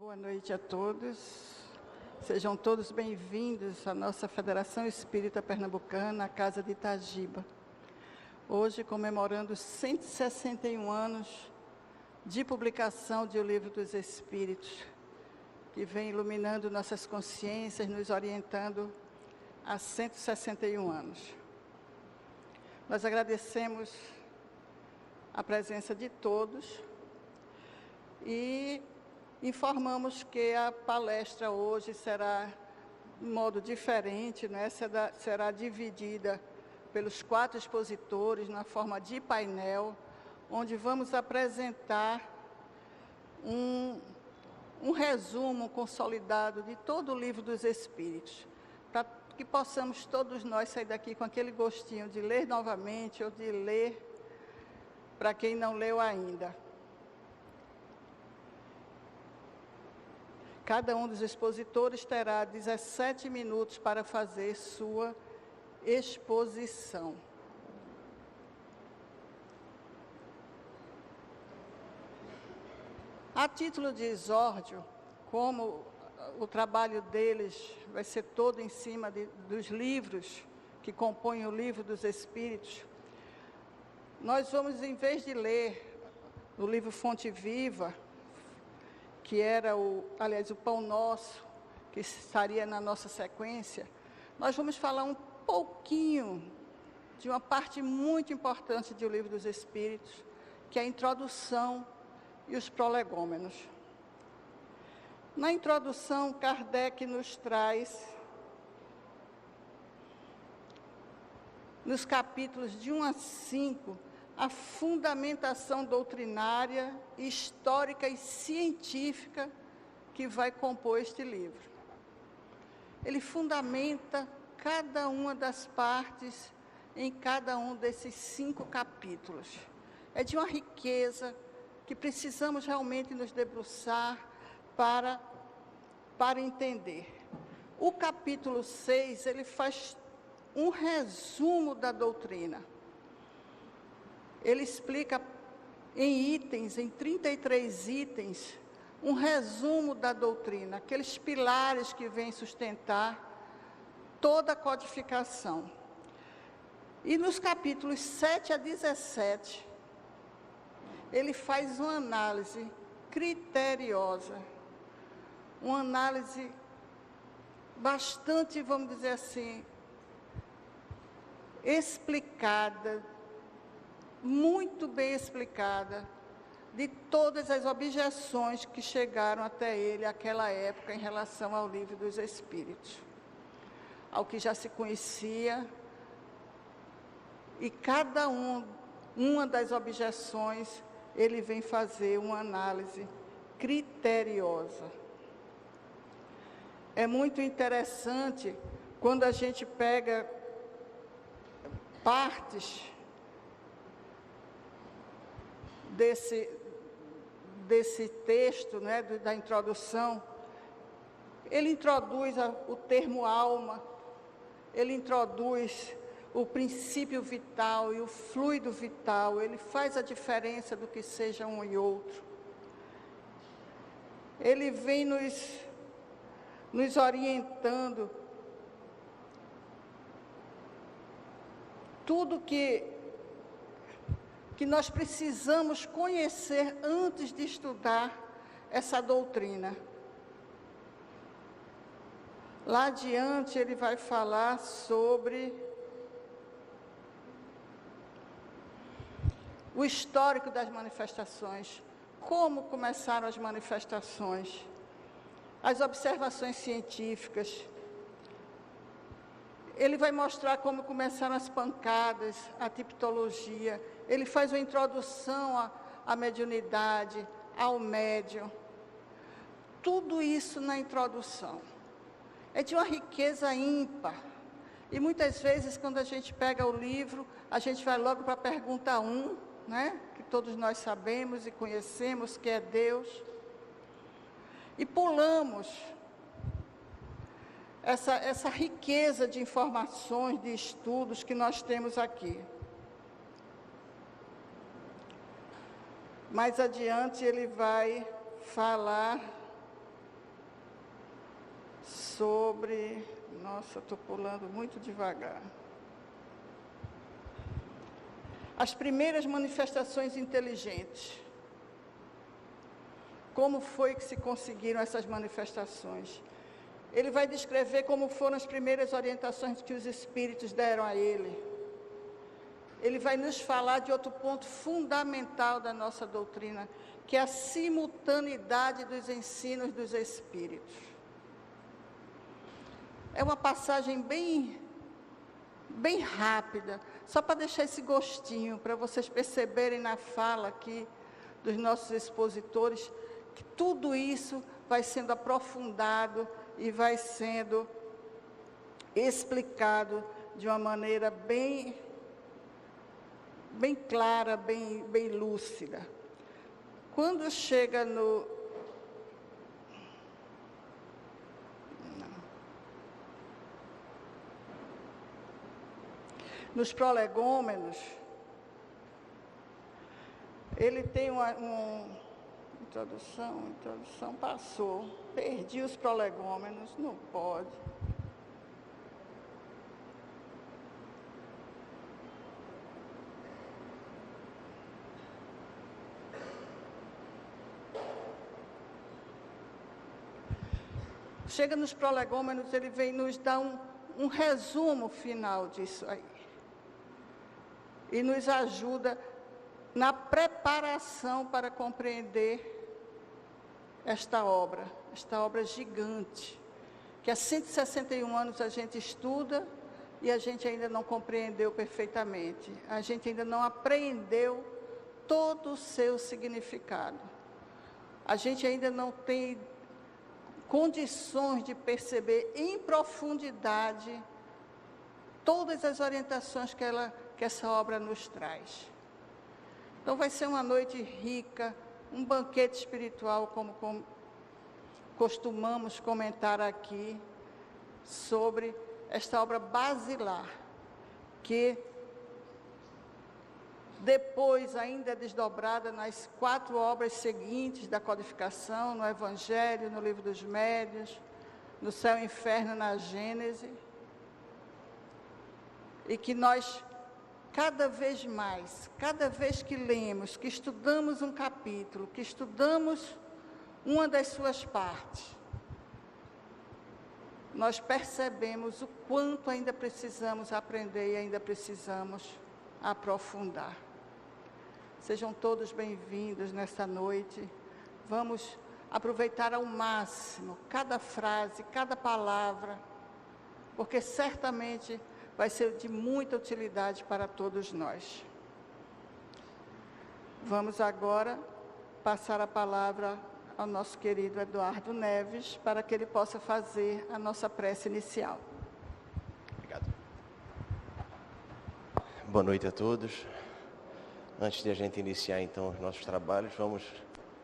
Boa noite a todos. Sejam todos bem-vindos à nossa Federação Espírita Pernambucana, a Casa de Itagiba. Hoje, comemorando 161 anos de publicação de O Livro dos Espíritos, que vem iluminando nossas consciências, nos orientando há 161 anos. Nós agradecemos a presença de todos e informamos que a palestra hoje será de modo diferente, né? Será dividida pelos 4 expositores na forma de painel, onde vamos apresentar um resumo consolidado de todo o Livro dos Espíritos, para que possamos todos nós sair daqui com aquele gostinho de ler novamente ou de ler para quem não leu ainda. Cada um dos expositores terá 17 minutos para fazer sua exposição. A título de exórdio, como o trabalho deles vai ser todo em cima dos livros que compõem o Livro dos Espíritos, nós vamos, em vez de ler o livro Fonte Viva, que era o Pão Nosso, que estaria na nossa sequência, nós vamos falar um pouquinho de uma parte muito importante do Livro dos Espíritos, que é a introdução e os prolegômenos. Na introdução, Kardec nos traz, nos capítulos de 1 a 5, a fundamentação doutrinária, histórica e científica que vai compor este livro. Ele fundamenta cada uma das partes em cada um desses 5 capítulos. É de uma riqueza que precisamos realmente nos debruçar para entender. O capítulo 6, ele faz um resumo da doutrina. Ele explica em itens, em 33 itens, um resumo da doutrina, aqueles pilares que vêm sustentar toda a codificação. E nos capítulos 7 a 17, ele faz uma análise criteriosa, uma análise bastante, vamos dizer assim, explicada, muito bem explicada, de todas as objeções que chegaram até ele naquela época em relação ao Livro dos Espíritos, ao que já se conhecia, e cada uma das objeções ele vem fazer uma análise criteriosa. É muito interessante quando a gente pega partes desse texto, né, da introdução. Ele introduz o termo alma, ele introduz o princípio vital e o fluido vital, ele faz a diferença do que seja um e outro. Ele vem nos orientando tudo que nós precisamos conhecer antes de estudar essa doutrina. Lá adiante ele vai falar sobre o histórico das manifestações, como começaram as manifestações, as observações científicas. Ele vai mostrar como começaram as pancadas, a tipologia. Ele faz uma introdução à mediunidade, ao médium. Tudo isso na introdução. É de uma riqueza ímpar. E muitas vezes, quando a gente pega o livro, a gente vai logo para a pergunta 1, né? Que todos nós sabemos e conhecemos, que é Deus. E pulamos essa riqueza de informações, de estudos que nós temos aqui. Mais adiante ele vai falar sobre... Nossa, estou pulando muito devagar. As primeiras manifestações inteligentes. Como foi que se conseguiram essas manifestações? Ele vai descrever como foram as primeiras orientações que os Espíritos deram a ele. Ele vai nos falar de outro ponto fundamental da nossa doutrina, que é a simultaneidade dos ensinos dos Espíritos. É uma passagem bem rápida, só para deixar esse gostinho, para vocês perceberem na fala aqui dos nossos expositores, que tudo isso vai sendo aprofundado e vai sendo explicado de uma maneira bem clara, bem lúcida. Quando chega nos prolegômenos, ele tem uma introdução passou, perdi os prolegômenos, não pode. Chega nos prolegômenos, ele vem nos dar um resumo final disso aí. E nos ajuda na preparação para compreender esta obra gigante, que há 161 anos a gente estuda e a gente ainda não compreendeu perfeitamente, a gente ainda não apreendeu todo o seu significado. A gente ainda não tem condições de perceber em profundidade todas as orientações que essa obra nos traz. Então vai ser uma noite rica, um banquete espiritual, como costumamos comentar aqui, sobre esta obra basilar, que depois ainda é desdobrada nas 4 obras seguintes da codificação, no Evangelho, no Livro dos Médiuns, no Céu e Inferno, na Gênese, e que nós, cada vez mais, cada vez que lemos, que estudamos um capítulo, que estudamos uma das suas partes, nós percebemos o quanto ainda precisamos aprender e ainda precisamos aprofundar. Sejam todos bem-vindos nesta noite. Vamos aproveitar ao máximo cada frase, cada palavra, porque certamente vai ser de muita utilidade para todos nós. Vamos agora passar a palavra ao nosso querido Eduardo Neves, para que ele possa fazer a nossa prece inicial. Obrigado. Boa noite a todos. Antes de a gente iniciar, então, os nossos trabalhos, vamos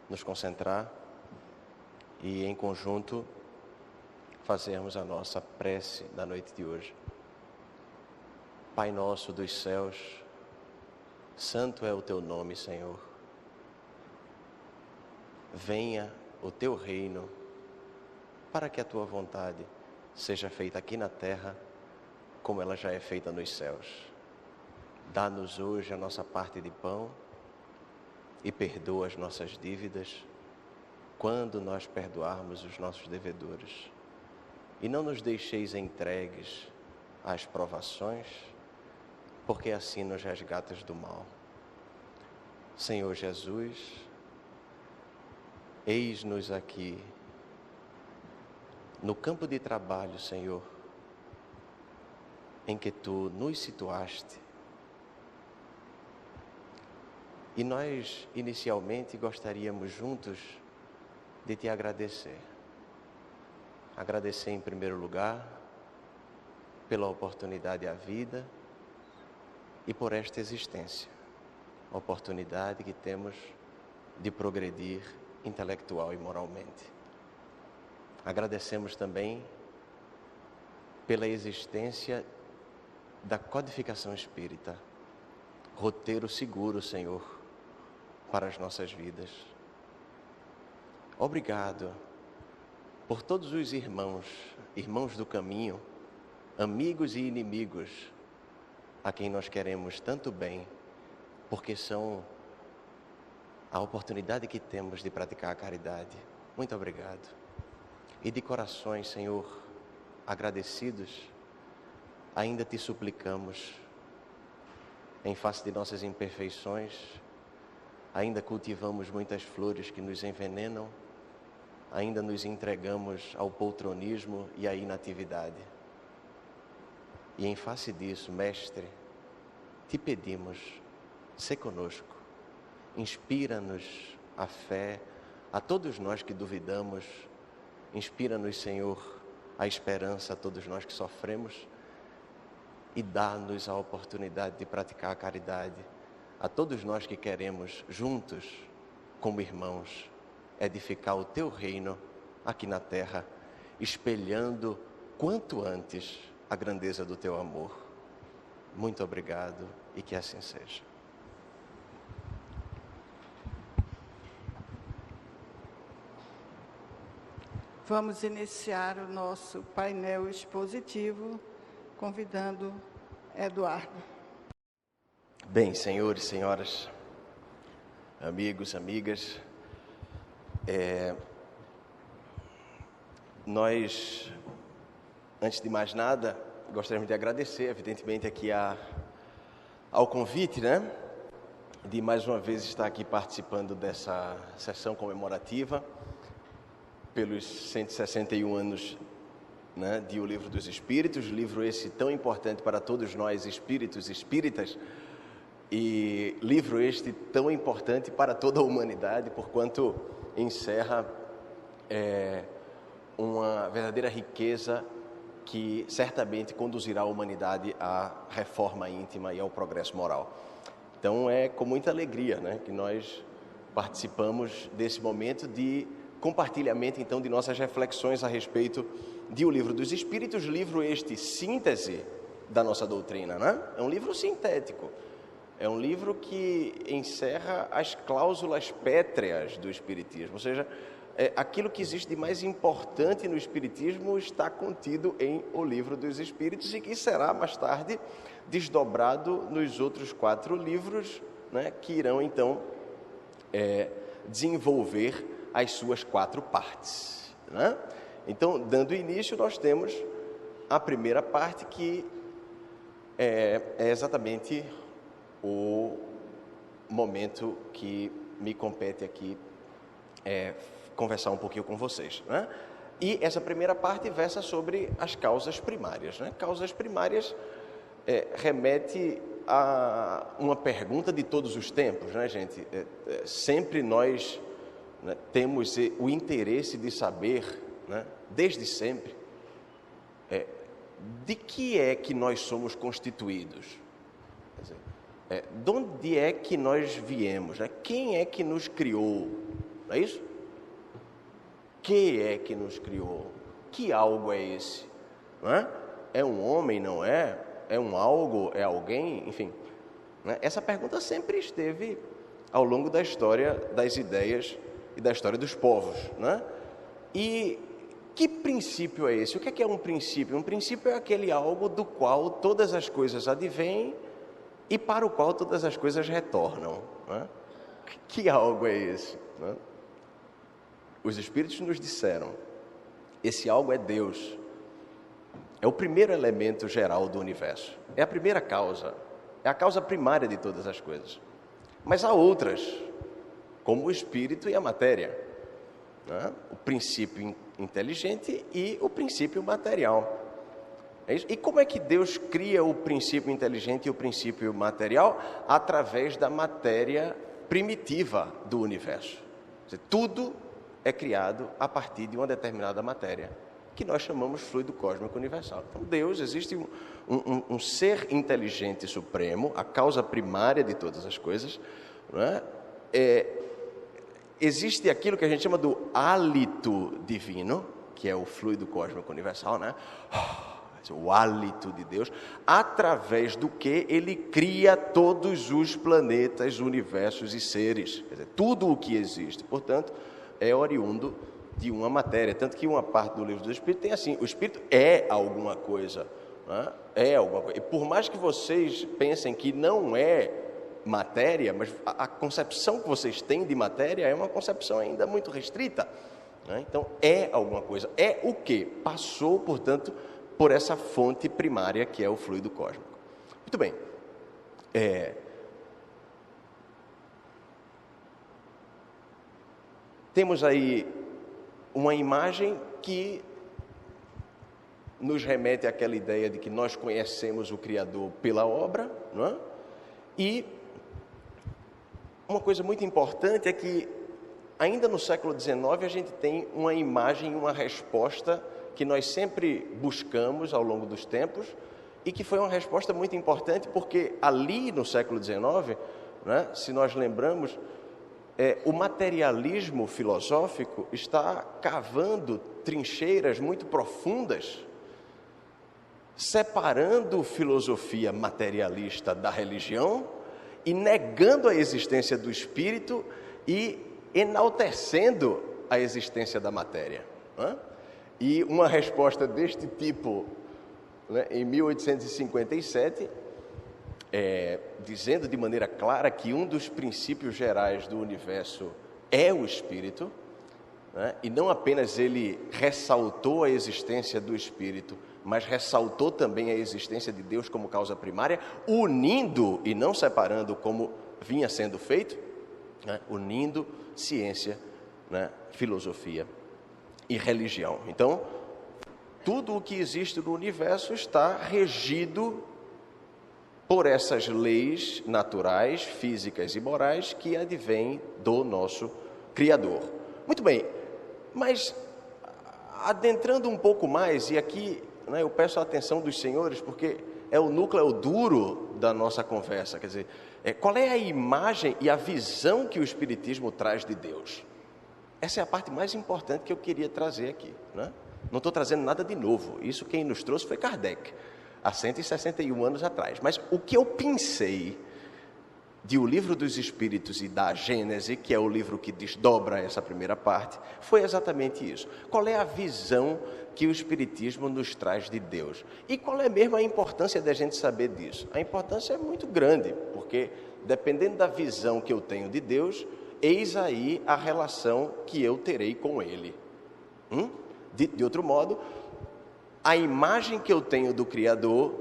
nos concentrar e, em conjunto, fazermos a nossa prece da noite de hoje. Pai nosso dos céus, santo é o teu nome, Senhor. Venha o teu reino, para que a tua vontade seja feita aqui na terra, como ela já é feita nos céus. Dá-nos hoje a nossa parte de pão e perdoa as nossas dívidas, quando nós perdoarmos os nossos devedores. E não nos deixeis entregues às provações, porque assim nos resgatas do mal. Senhor Jesus, eis-nos aqui, no campo de trabalho, Senhor, em que Tu nos situaste. E nós, inicialmente, gostaríamos juntos de Te agradecer. Agradecer, em primeiro lugar, pela oportunidade à vida e por esta existência. Oportunidade que temos de progredir intelectual e moralmente. Agradecemos também pela existência da codificação espírita, roteiro seguro, Senhor, para as nossas vidas. Obrigado por todos os irmãos irmãos do caminho, amigos e inimigos, a quem nós queremos tanto bem, porque são a oportunidade que temos de praticar a caridade. Muito obrigado. E de corações, Senhor, agradecidos, ainda te suplicamos, em face de nossas imperfeições, ainda cultivamos muitas flores que nos envenenam, ainda nos entregamos ao poltronismo e à inatividade. E em face disso, Mestre, te pedimos, sê conosco, inspira-nos a fé, a todos nós que duvidamos, inspira-nos, Senhor, a esperança a todos nós que sofremos e dá-nos a oportunidade de praticar a caridade a todos nós que queremos, juntos, como irmãos, edificar o teu reino aqui na terra, espelhando quanto antes a grandeza do teu amor. Muito obrigado e que assim seja. Vamos iniciar o nosso painel expositivo, convidando Eduardo. Bem, senhores e senhoras, amigos, amigas, nós, antes de mais nada, gostaríamos de agradecer, evidentemente, aqui ao convite, de mais uma vez estar aqui participando dessa sessão comemorativa pelos 161 anos, de O Livro dos Espíritos, livro esse tão importante para todos nós espíritos e espíritas, e livro este tão importante para toda a humanidade, porquanto encerra uma verdadeira riqueza que certamente conduzirá a humanidade à reforma íntima e ao progresso moral. Então é com muita alegria, que nós participamos desse momento de compartilhamento, então, de nossas reflexões a respeito de O Livro dos Espíritos, livro este síntese da nossa doutrina, É um livro sintético, é um livro que encerra as cláusulas pétreas do Espiritismo, ou seja, aquilo que existe de mais importante no Espiritismo está contido em O Livro dos Espíritos e que será mais tarde desdobrado nos outros 4 livros, que irão então desenvolver as suas 4 partes. Então, dando início, nós temos a primeira parte, que é exatamente o momento que me compete aqui conversar um pouquinho com vocês. E essa primeira parte versa sobre as causas primárias. Causas primárias remete a uma pergunta de todos os tempos, gente? Sempre nós temos o interesse de saber, desde sempre, de que é que nós somos constituídos. Quer dizer, de onde é que nós viemos? Quem é que nos criou? Não é isso? Quem é que nos criou? Que algo é esse? É um homem, não é? É um algo? É alguém? Enfim, essa pergunta sempre esteve ao longo da história das ideias e da história dos povos, E que princípio é esse? O que é um princípio? Um princípio é aquele algo do qual todas as coisas advêm e para o qual todas as coisas retornam. Que algo é esse? Os Espíritos nos disseram, esse algo é Deus. É o primeiro elemento geral do universo. É a primeira causa. É a causa primária de todas as coisas. Mas há outras, como o espírito e a matéria, o princípio inteligente e o princípio material. É isso? E como é que Deus cria o princípio inteligente e o princípio material? Através da matéria primitiva do universo. Quer dizer, tudo é criado a partir de uma determinada matéria, que nós chamamos fluido cósmico universal. Então, Deus, existe um ser inteligente supremo, a causa primária de todas as coisas, existe aquilo que a gente chama do hálito divino, que é o fluido cósmico universal, o hálito de Deus, através do que ele cria todos os planetas, universos e seres. Quer dizer, tudo o que existe, portanto, é oriundo de uma matéria, tanto que uma parte do livro do Espírito tem assim, o Espírito é alguma coisa, né? É alguma coisa, e por mais que vocês pensem que não é matéria, mas a concepção que vocês têm de matéria é uma concepção ainda muito restrita, né? Então é alguma coisa, é o que? Passou, portanto, por essa fonte primária que é o fluido cósmico. Muito bem, temos aí uma imagem que nos remete àquela ideia de que nós conhecemos o Criador pela obra, não é? E uma coisa muito importante é que, ainda no século XIX, a gente tem uma imagem, uma resposta que nós sempre buscamos ao longo dos tempos e que foi uma resposta muito importante porque ali no século XIX, né, se nós lembramos, o materialismo filosófico está cavando trincheiras muito profundas, separando filosofia materialista da religião e negando a existência do espírito e enaltecendo a existência da matéria, né? E uma resposta deste tipo, né, em 1857, dizendo de maneira clara que um dos princípios gerais do universo é o Espírito, né? E não apenas ele ressaltou a existência do Espírito, mas ressaltou também a existência de Deus como causa primária, unindo e não separando como vinha sendo feito, né? Unindo ciência, né? Filosofia e religião. Então, tudo o que existe no universo está regido por essas leis naturais, físicas e morais que advêm do nosso Criador. Muito bem, mas adentrando um pouco mais, e aqui, né, eu peço a atenção dos senhores, porque é o núcleo duro da nossa conversa, quer dizer, qual é a imagem e a visão que o Espiritismo traz de Deus? Essa é a parte mais importante que eu queria trazer aqui, né? Não estou trazendo nada de novo, isso quem nos trouxe foi Kardec, há 161 anos atrás. Mas o que eu pensei de O Livro dos Espíritos e da Gênese, que é o livro que desdobra essa primeira parte, foi exatamente isso. Qual é a visão que o Espiritismo nos traz de Deus? E qual é mesmo a importância da gente saber disso? A importância é muito grande, porque dependendo da visão que eu tenho de Deus, eis aí a relação que eu terei com Ele. De outro modo, a imagem que eu tenho do Criador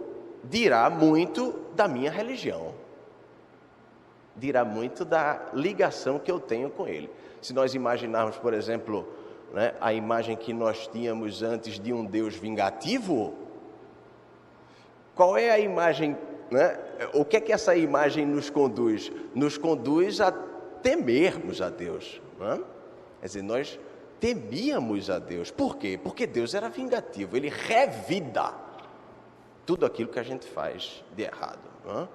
dirá muito da minha religião, dirá muito da ligação que eu tenho com Ele. Se nós imaginarmos, por exemplo, né, a imagem que nós tínhamos antes de um Deus vingativo, qual é a imagem, né? O que é que essa imagem nos conduz? Nos conduz a temermos a Deus, né? Quer dizer, nós temíamos a Deus. Por quê? Porque Deus era vingativo, Ele revida tudo aquilo que a gente faz de errado, né?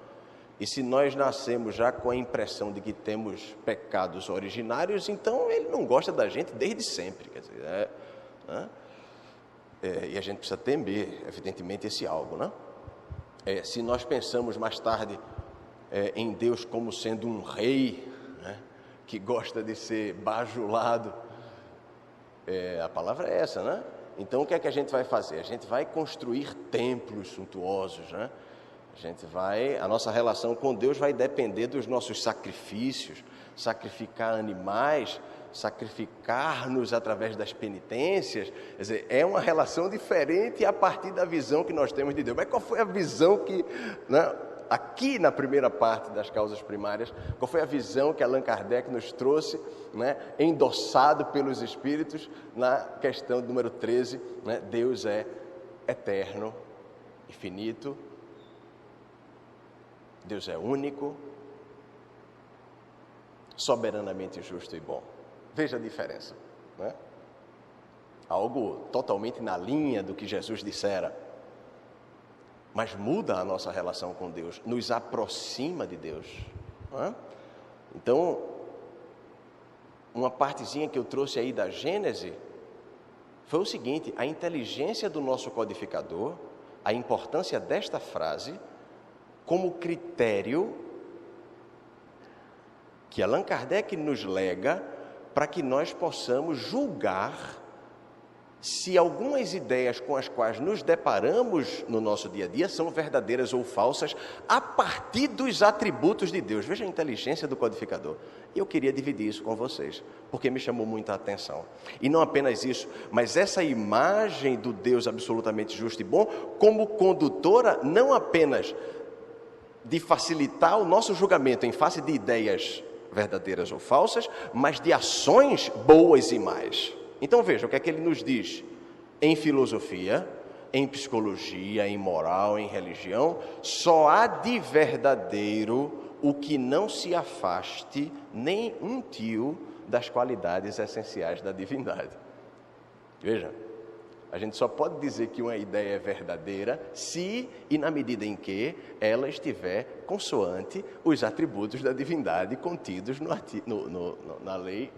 E se nós nascemos já com a impressão de que temos pecados originários, então Ele não gosta da gente desde sempre, quer dizer, e a gente precisa temer, evidentemente, esse algo, né? Se nós pensamos mais tarde em Deus como sendo um rei, né, que gosta de ser bajulado, a palavra é essa, né? Então, o que é que a gente vai fazer? A gente vai construir templos suntuosos, né? A nossa relação com Deus vai depender dos nossos sacrifícios, sacrificar animais, sacrificar-nos através das penitências. Quer dizer, é uma relação diferente a partir da visão que nós temos de Deus. Mas qual foi a visão que, né, aqui na primeira parte das causas primárias, qual foi a visão que Allan Kardec nos trouxe, né, endossado pelos Espíritos, na questão número 13, né? Deus é eterno, infinito, Deus é único, soberanamente justo e bom. Veja a diferença, né? Algo totalmente na linha do que Jesus dissera, mas muda a nossa relação com Deus, nos aproxima de Deus, né? Então, uma partezinha que eu trouxe aí da Gênese foi o seguinte: a inteligência do nosso codificador, a importância desta frase como critério que Allan Kardec nos lega para que nós possamos julgar se algumas ideias com as quais nos deparamos no nosso dia a dia são verdadeiras ou falsas a partir dos atributos de Deus. Veja a inteligência do codificador. E eu queria dividir isso com vocês, porque me chamou muita atenção. E não apenas isso, mas essa imagem do Deus absolutamente justo e bom, como condutora não apenas de facilitar o nosso julgamento em face de ideias verdadeiras ou falsas, mas de ações boas e más. Então veja o que é que ele nos diz em filosofia, em psicologia, em moral, em religião. Só há de verdadeiro o que não se afaste nem um tio das qualidades essenciais da divindade. Veja, a gente só pode dizer que uma ideia é verdadeira se e na medida em que ela estiver consoante os atributos da divindade contidos na lei,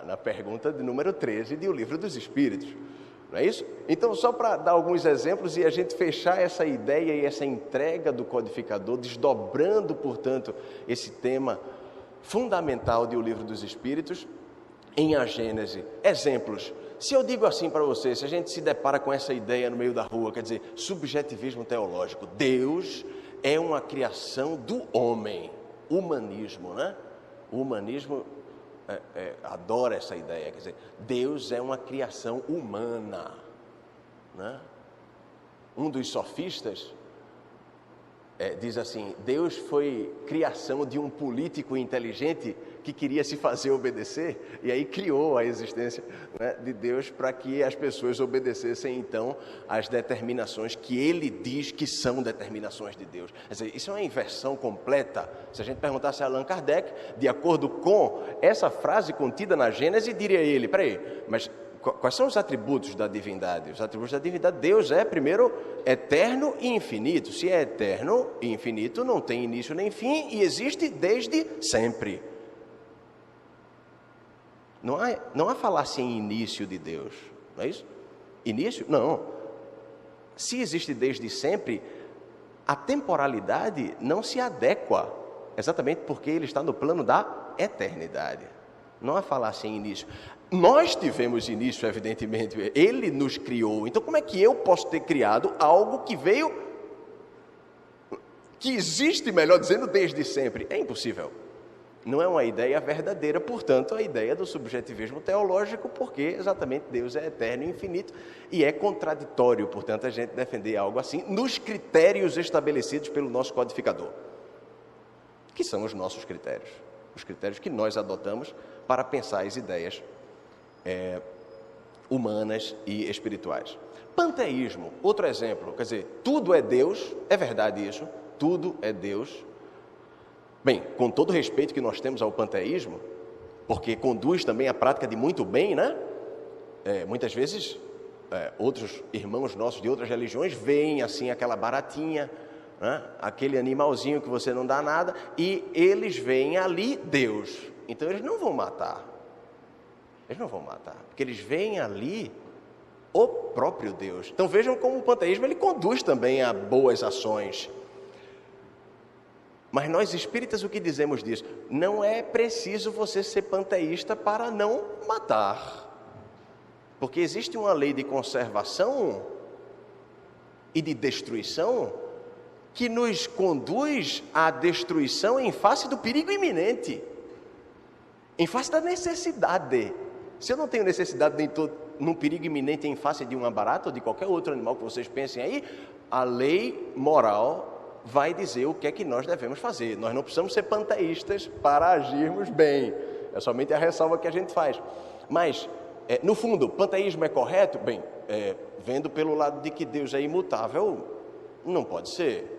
na pergunta de número 13 do Livro dos Espíritos. Não é isso? Então, só para dar alguns exemplos e a gente fechar essa ideia e essa entrega do codificador, desdobrando, portanto, esse tema fundamental do Livro dos Espíritos, em A Gênese. Exemplos. Se eu digo assim para você, se a gente se depara com essa ideia no meio da rua, quer dizer, subjetivismo teológico, Deus é uma criação do homem, humanismo, né? O humanismo adora essa ideia, quer dizer, Deus é uma criação humana, né? Um dos sofistas diz assim, Deus foi criação de um político inteligente que queria se fazer obedecer, e aí criou a existência, né, de Deus para que as pessoas obedecessem então às determinações que ele diz que são determinações de Deus. Quer dizer, isso é uma inversão completa. Se a gente perguntasse a Allan Kardec, de acordo com essa frase contida na Gênese, diria ele, peraí, mas quais são os atributos da divindade? Os atributos da divindade, Deus é, primeiro, eterno e infinito. Se é eterno e infinito, não tem início nem fim e existe desde sempre. Não há falácia em início de Deus, não é isso? Início? Não. Se existe desde sempre, a temporalidade não se adequa, exatamente porque ele está no plano da eternidade. Não há falácia em início. Nós tivemos início, evidentemente, ele nos criou. Então, como é que eu posso ter criado algo que veio, que existe, melhor dizendo, desde sempre? É impossível. Não é uma ideia verdadeira, portanto, a ideia do subjetivismo teológico, porque exatamente Deus é eterno e infinito, e é contraditório, portanto, a gente defender algo assim, nos critérios estabelecidos pelo nosso codificador, que são os nossos critérios, os critérios que nós adotamos para pensar as ideias humanas e espirituais. Panteísmo, outro exemplo, quer dizer, tudo é Deus, é verdade isso, tudo é Deus. Bem, com todo o respeito que nós temos ao panteísmo, porque conduz também à prática de muito bem, né? Muitas vezes, outros irmãos nossos de outras religiões veem assim aquela baratinha, né? Aquele animalzinho que você não dá nada, e eles veem ali Deus. Então eles não vão matar. Eles não vão matar, porque eles veem ali o próprio Deus. Então vejam como o panteísmo ele conduz também a boas ações. Mas nós espíritas o que dizemos disso? Não é preciso você ser panteísta para não matar. Porque existe uma lei de conservação e de destruição que nos conduz à destruição em face do perigo iminente. Em face da necessidade. Se eu não tenho necessidade nem estou num perigo iminente em face de uma barata ou de qualquer outro animal que vocês pensem aí, a lei moral vai dizer o que é que nós devemos fazer. Nós não precisamos ser panteístas para agirmos bem. É somente a ressalva que a gente faz. Mas, no fundo, panteísmo é correto? Bem, vendo pelo lado de que Deus é imutável, não pode ser.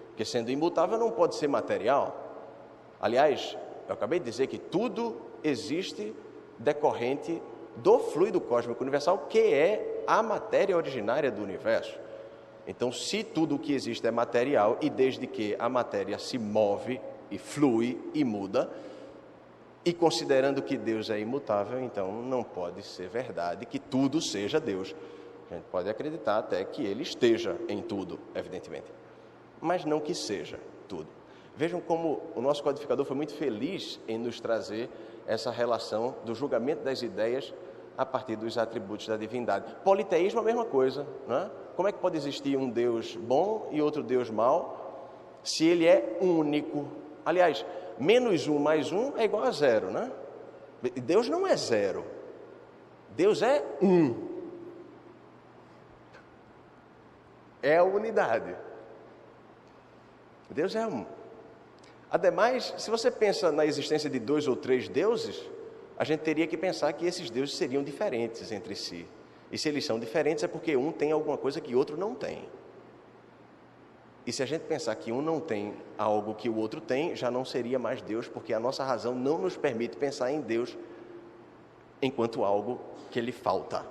Porque sendo imutável não pode ser material. Aliás, eu acabei de dizer que tudo existe decorrente do fluido cósmico universal, que é a matéria originária do universo. Então, se tudo o que existe é material, e desde que a matéria se move e flui e muda, e considerando que Deus é imutável, então não pode ser verdade que tudo seja Deus. A gente pode acreditar até que Ele esteja em tudo, evidentemente, mas não que seja tudo. Vejam como o nosso codificador foi muito feliz em nos trazer essa relação do julgamento das ideias a partir dos atributos da divindade. Politeísmo é a mesma coisa, né? Como é que pode existir um Deus bom e outro Deus mau, se ele é único? Aliás, menos um mais um é igual a zero, né? Deus não é zero. Deus é um. É a unidade. Deus é um. Ademais, se você pensa na existência de 2 ou 3 deuses, a gente teria que pensar que esses deuses seriam diferentes entre si. E se eles são diferentes é porque um tem alguma coisa que o outro não tem. E se a gente pensar que um não tem algo que o outro tem, já não seria mais Deus, porque a nossa razão não nos permite pensar em Deus enquanto algo que lhe falta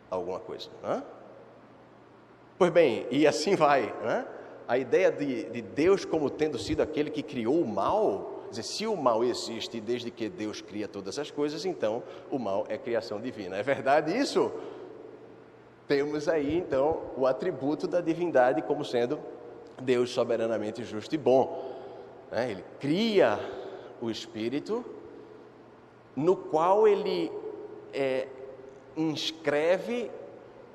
alguma coisa. Né? Pois bem, e assim vai, né? A ideia de Deus como tendo sido aquele que criou o mal, quer dizer, se o mal existe desde que Deus cria todas as coisas, então o mal é criação divina. É verdade isso? Temos aí então o atributo da divindade como sendo Deus soberanamente justo e bom. Ele cria o Espírito, no qual ele inscreve,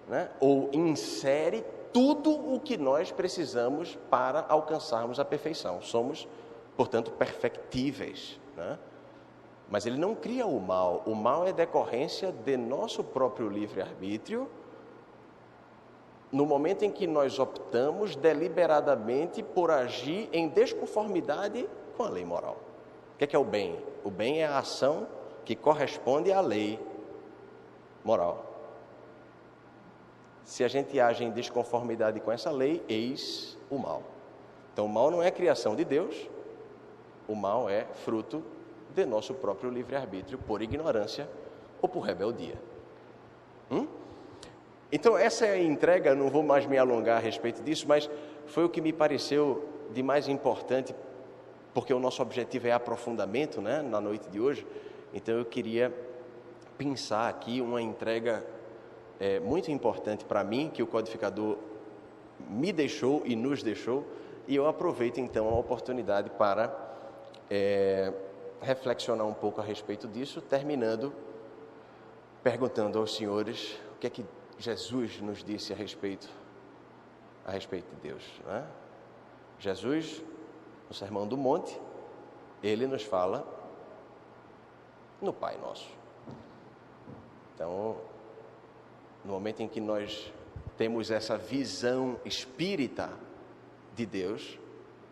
né, ou insere tudo o que nós precisamos para alcançarmos a perfeição. Somos, portanto, perfectíveis, né? Mas ele não cria o mal. O mal é decorrência de nosso próprio livre-arbítrio, no momento em que nós optamos deliberadamente por agir em desconformidade com a lei moral. O que é o bem? O bem é a ação que corresponde à lei moral. Se a gente age em desconformidade com essa lei, eis o mal. Então, o mal não é criação de Deus, o mal é fruto de nosso próprio livre-arbítrio, por ignorância ou por rebeldia. Então, essa é a entrega, não vou mais me alongar a respeito disso, mas foi o que me pareceu de mais importante, porque o nosso objetivo é aprofundamento, né, na noite de hoje. Então, eu queria pensar aqui uma entrega muito importante para mim, que o codificador me deixou e nos deixou, e eu aproveito então a oportunidade para reflexionar um pouco a respeito disso, terminando perguntando aos senhores o que é que Jesus nos disse a respeito de Deus, né? Jesus, no Sermão do Monte, ele nos fala no Pai Nosso. Então, no momento em que nós temos essa visão espírita de Deus,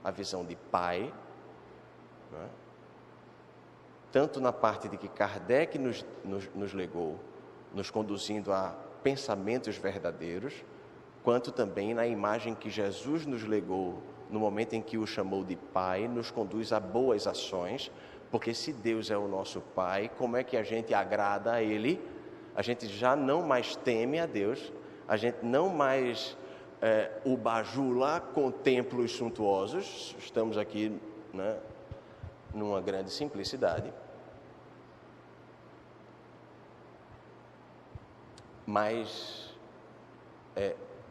a visão de Pai, né? Tanto na parte de que Kardec nos legou, nos conduzindo a pensamentos verdadeiros, quanto também na imagem que Jesus nos legou, no momento em que o chamou de Pai, nos conduz a boas ações, porque se Deus é o nosso Pai, como é que a gente agrada a Ele? A gente já não mais teme a Deus, a gente não mais o bajula com templos suntuosos, estamos aqui, né, numa grande simplicidade, mas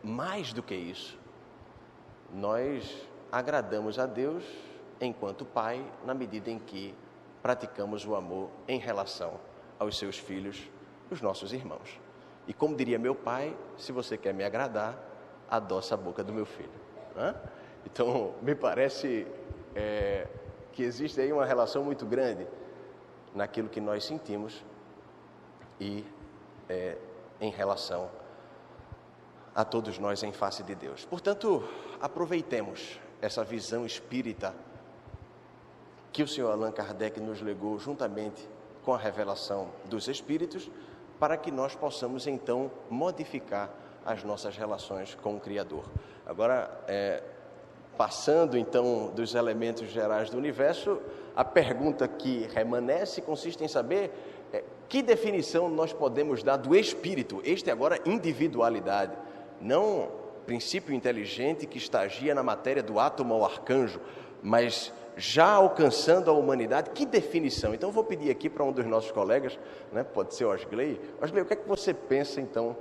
mais do que isso, nós agradamos a Deus enquanto Pai, na medida em que praticamos o amor em relação aos seus filhos, os nossos irmãos. E como diria meu pai, se você quer me agradar, adoça a boca do meu filho. Né? Então, me parece que existe aí uma relação muito grande naquilo que nós sentimos e em relação a todos nós em face de Deus. Portanto, aproveitemos essa visão espírita que o Sr. Allan Kardec nos legou juntamente com a revelação dos Espíritos, para que nós possamos então modificar as nossas relações com o Criador. Agora, passando então dos elementos gerais do universo, a pergunta que remanesce consiste em saber que definição nós podemos dar do Espírito. Este agora individualidade, não princípio inteligente que estagia na matéria do átomo ao arcanjo, mas já alcançando a humanidade. Que definição? Então, vou pedir aqui para um dos nossos colegas, né, pode ser o Osgley. Osgley, o que é que você pensa, então,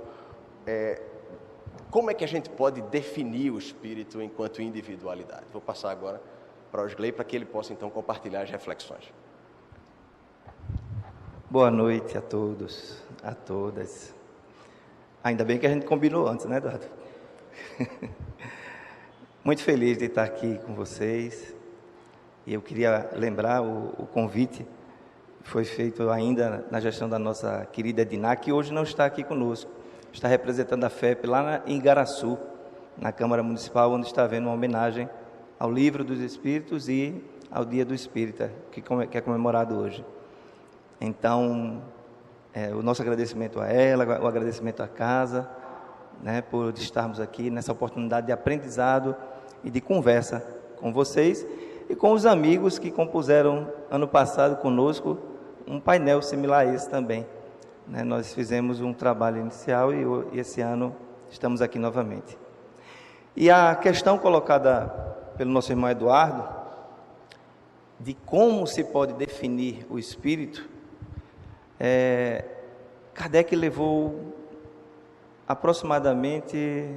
como é que a gente pode definir o Espírito enquanto individualidade? Vou passar agora para Osgley, para que ele possa então compartilhar as reflexões. Boa noite a todos, a todas. Ainda bem que a gente combinou antes, né, Eduardo? Muito feliz de estar aqui com vocês. E eu queria lembrar o convite que foi feito ainda na gestão da nossa querida Edina, que hoje não está aqui conosco. Está representando a FEP lá em Igaraçu, na Câmara Municipal, onde está havendo uma homenagem ao Livro dos Espíritos e ao Dia do Espírita, que é comemorado hoje. Então, o nosso agradecimento a ela, o agradecimento à casa, né, por estarmos aqui nessa oportunidade de aprendizado e de conversa com vocês e com os amigos que compuseram ano passado conosco um painel similar a esse também. Né, nós fizemos um trabalho inicial e esse ano estamos aqui novamente. E a questão colocada pelo nosso irmão Eduardo, de como se pode definir o espírito, Kardec levou aproximadamente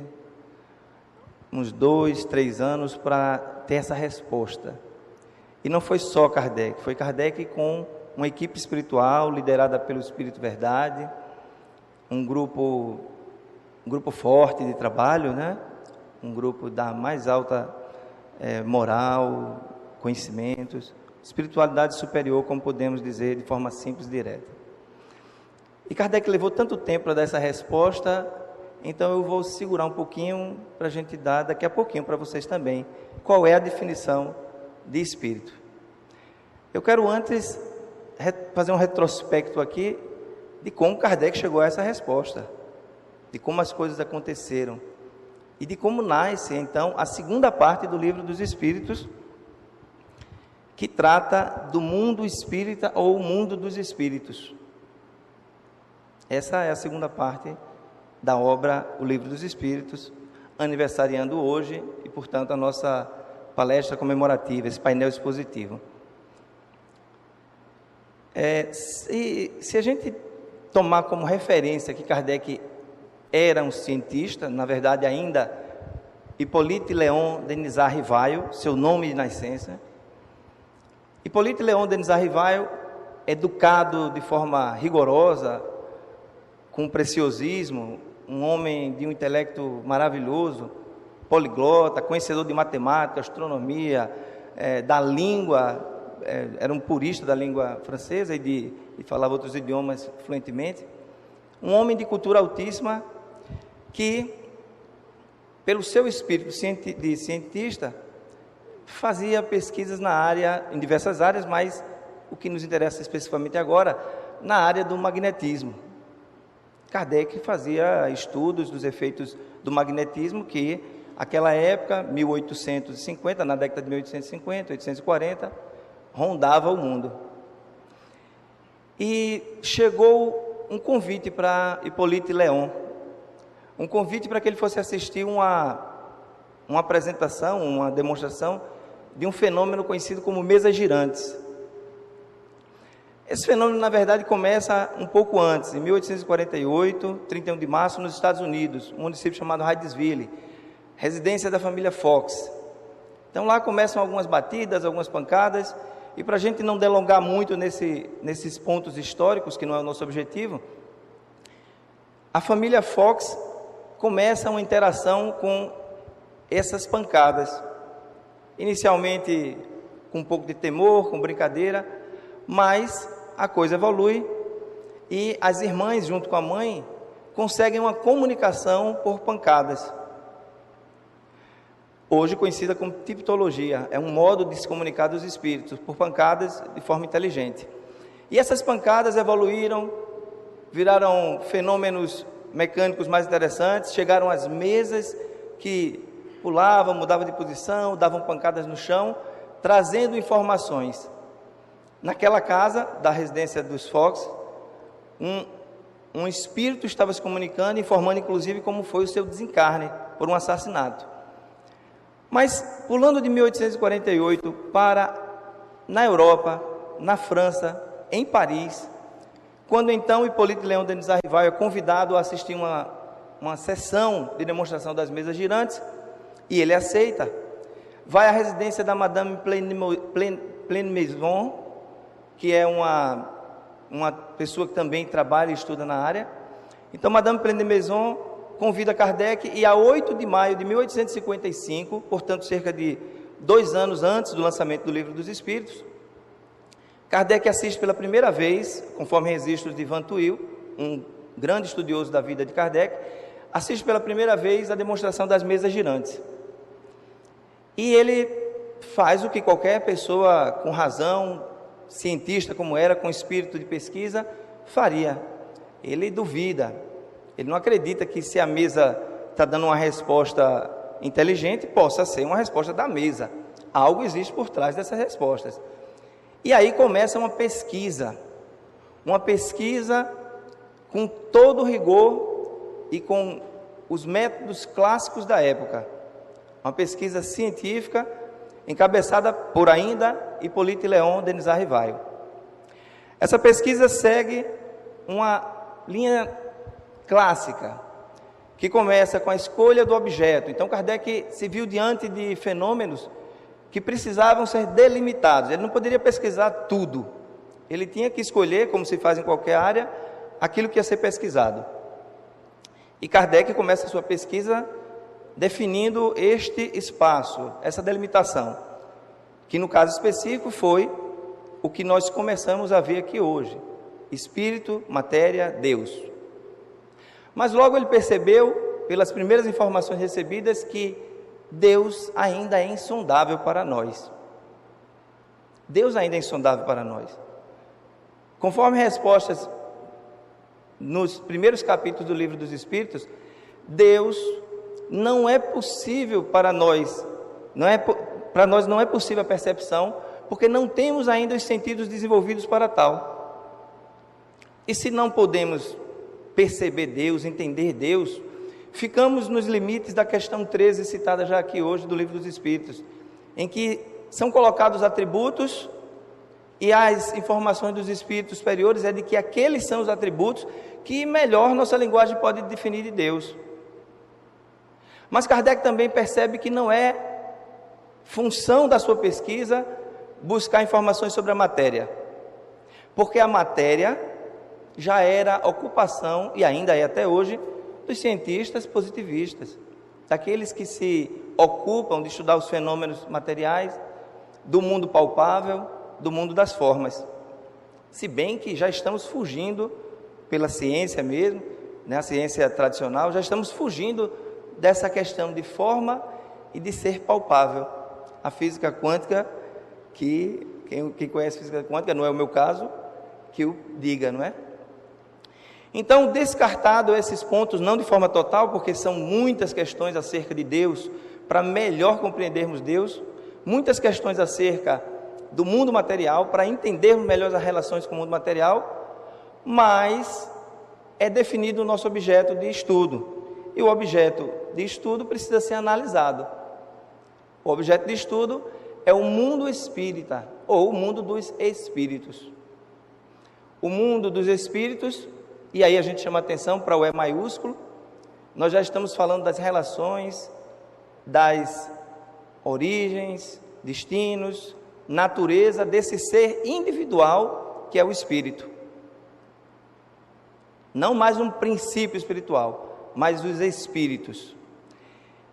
uns 2, 3 anos para ter essa resposta. E não foi só Kardec, foi Kardec com uma equipe espiritual liderada pelo Espírito Verdade, um grupo forte de trabalho, né? Um grupo da mais alta moral, conhecimentos, espiritualidade superior, como podemos dizer de forma simples e direta. E Kardec levou tanto tempo para dar essa resposta, então eu vou segurar um pouquinho para a gente dar daqui a pouquinho para vocês também qual é a definição de espírito. Eu quero antes fazer um retrospecto aqui de como Kardec chegou a essa resposta, de como as coisas aconteceram e de como nasce então a segunda parte do Livro dos Espíritos, que trata do mundo espírita ou o mundo dos espíritos. Essa é a segunda parte da obra O Livro dos Espíritos, aniversariando hoje e, portanto, a nossa palestra comemorativa, esse painel expositivo. Se a gente tomar como referência que Kardec era um cientista, na verdade ainda Hippolyte Léon Denisard Rivail, seu nome de nascença. Hippolyte Léon Denisard Rivail, educado de forma rigorosa, com preciosismo, um homem de um intelecto maravilhoso, poliglota, conhecedor de matemática, astronomia, da língua, era um purista da língua francesa e falava outros idiomas fluentemente. Um homem de cultura altíssima que, pelo seu espírito de cientista, fazia pesquisas na área, em diversas áreas, mas o que nos interessa especificamente agora, na área do magnetismo. Kardec fazia estudos dos efeitos do magnetismo que, naquela época, 1850, na década de 1850, 1840, rondava o mundo. E chegou um convite para Hippolyte Léon, um convite para que ele fosse assistir uma apresentação, uma demonstração de um fenômeno conhecido como mesas girantes. Esse fenômeno, na verdade, começa um pouco antes, em 1848, 31 de março, nos Estados Unidos, um município chamado Hydesville, residência da família Fox. Então lá começam algumas batidas, algumas pancadas, e para a gente não delongar muito nesses pontos históricos, que não é o nosso objetivo, a família Fox começa uma interação com essas pancadas, inicialmente com um pouco de temor, com brincadeira, mas a coisa evolui e as irmãs, junto com a mãe, conseguem uma comunicação por pancadas, hoje conhecida como tipologia. É um modo de se comunicar dos espíritos, por pancadas de forma inteligente. E essas pancadas evoluíram, viraram fenômenos mecânicos mais interessantes, chegaram às mesas que pulavam, mudavam de posição, davam pancadas no chão, trazendo informações. Naquela casa da residência dos Fox, um espírito estava se comunicando, informando inclusive como foi o seu desencarne por um assassinato. Mas, pulando de 1848 para na Europa, na França, em Paris, quando então Hippolyte Léon Denisard Rivail é convidado a assistir uma sessão de demonstração das mesas girantes, e ele aceita, vai à residência da Madame Plenmaison, que é uma pessoa que também trabalha e estuda na área. Então, Madame Plenmaison convida Kardec, e a 8 de maio de 1855, portanto, cerca de 2 anos antes do lançamento do Livro dos Espíritos, Kardec assiste pela primeira vez, conforme registros de Van Tuyl, um grande estudioso da vida de Kardec, assiste pela primeira vez a demonstração das mesas girantes. E ele faz o que qualquer pessoa com razão, cientista como era, com espírito de pesquisa, faria. Ele duvida, ele não acredita que se a mesa está dando uma resposta inteligente, possa ser uma resposta da mesa. Algo existe por trás dessas respostas. E aí começa uma pesquisa com todo rigor e com os métodos clássicos da época. Uma pesquisa científica encabeçada por ainda Hippolyte Léon Denis Rivaio. Essa pesquisa segue uma linha clássica, que começa com a escolha do objeto. Então, Kardec se viu diante de fenômenos que precisavam ser delimitados. Ele não poderia pesquisar tudo. Ele tinha que escolher, como se faz em qualquer área, aquilo que ia ser pesquisado. E Kardec começa a sua pesquisa definindo este espaço, essa delimitação, que no caso específico foi o que nós começamos a ver aqui hoje: espírito, matéria, Deus. Mas logo ele percebeu, pelas primeiras informações recebidas, que Deus ainda é insondável para nós. Deus ainda é insondável para nós. Conforme respostas nos primeiros capítulos do Livro dos Espíritos, Deus não é possível para nós, para nós não é possível a percepção, porque não temos ainda os sentidos desenvolvidos para tal. E se não podemos perceber Deus, entender Deus, ficamos nos limites da questão 13, citada já aqui hoje do Livro dos Espíritos, em que são colocados atributos, e as informações dos espíritos superiores é de que aqueles são os atributos que melhor nossa linguagem pode definir de Deus. Mas Kardec também percebe que não é função da sua pesquisa buscar informações sobre a matéria, porque a matéria já era ocupação, e ainda é até hoje, dos cientistas positivistas, daqueles que se ocupam de estudar os fenômenos materiais, do mundo palpável, do mundo das formas. Se bem que já estamos fugindo, pela ciência mesmo, né, a ciência tradicional, já estamos fugindo dessa questão de forma e de ser palpável. A física quântica, que quem conhece física quântica, não é o meu caso, que o diga, não é? Então, descartado esses pontos, não de forma total, porque são muitas questões acerca de Deus, para melhor compreendermos Deus, muitas questões acerca do mundo material, para entendermos melhor as relações com o mundo material, mas é definido o nosso objeto de estudo, e o objeto de estudo precisa ser analisado. O objeto de estudo é o mundo espírita, ou o mundo dos espíritos. O mundo dos espíritos, e aí a gente chama atenção para o E maiúsculo, nós já estamos falando das relações, das origens, destinos, natureza desse ser individual que é o espírito. Não mais um princípio espiritual, mas os espíritos.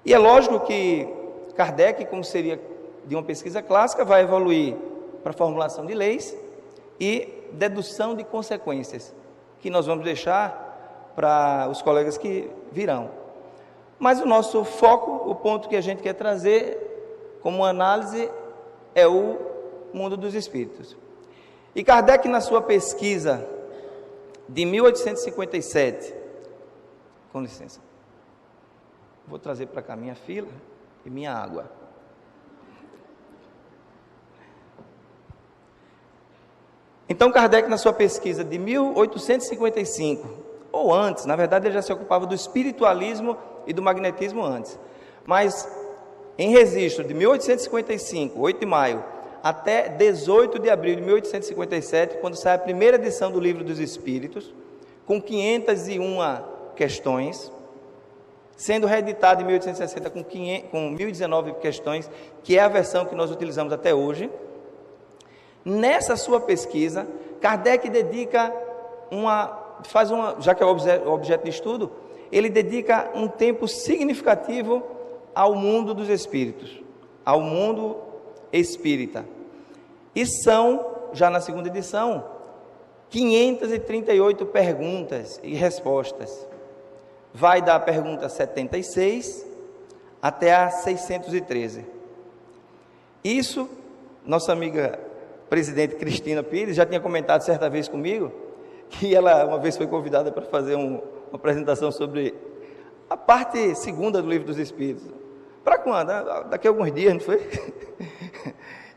E é lógico que Kardec, como seria de uma pesquisa clássica, vai evoluir para a formulação de leis e dedução de consequências, que nós vamos deixar para os colegas que virão. Mas o nosso foco, o ponto que a gente quer trazer como análise, é o mundo dos espíritos. E Kardec, na sua pesquisa de 1857, com licença, vou trazer para cá minha fila e minha água. Então, Kardec, na sua pesquisa de 1855, ou antes, na verdade ele já se ocupava do espiritualismo e do magnetismo antes, mas em registro de 1855, 8 de maio, até 18 de abril de 1857, quando sai a primeira edição do Livro dos Espíritos, com 501 questões, sendo reeditado em 1860 com 1019 questões, que é a versão que nós utilizamos até hoje. Nessa sua pesquisa, Kardec dedica já que é o objeto de estudo, ele dedica um tempo significativo ao mundo dos espíritos, ao mundo espírita. E são, já na segunda edição, 538 perguntas e respostas. Vai da pergunta 76 até a 613. Isso, nossa amiga presidente Cristina Pires já tinha comentado certa vez comigo, que ela uma vez foi convidada para fazer uma apresentação sobre a parte segunda do Livro dos Espíritos. Para quando? Daqui a alguns dias, não foi?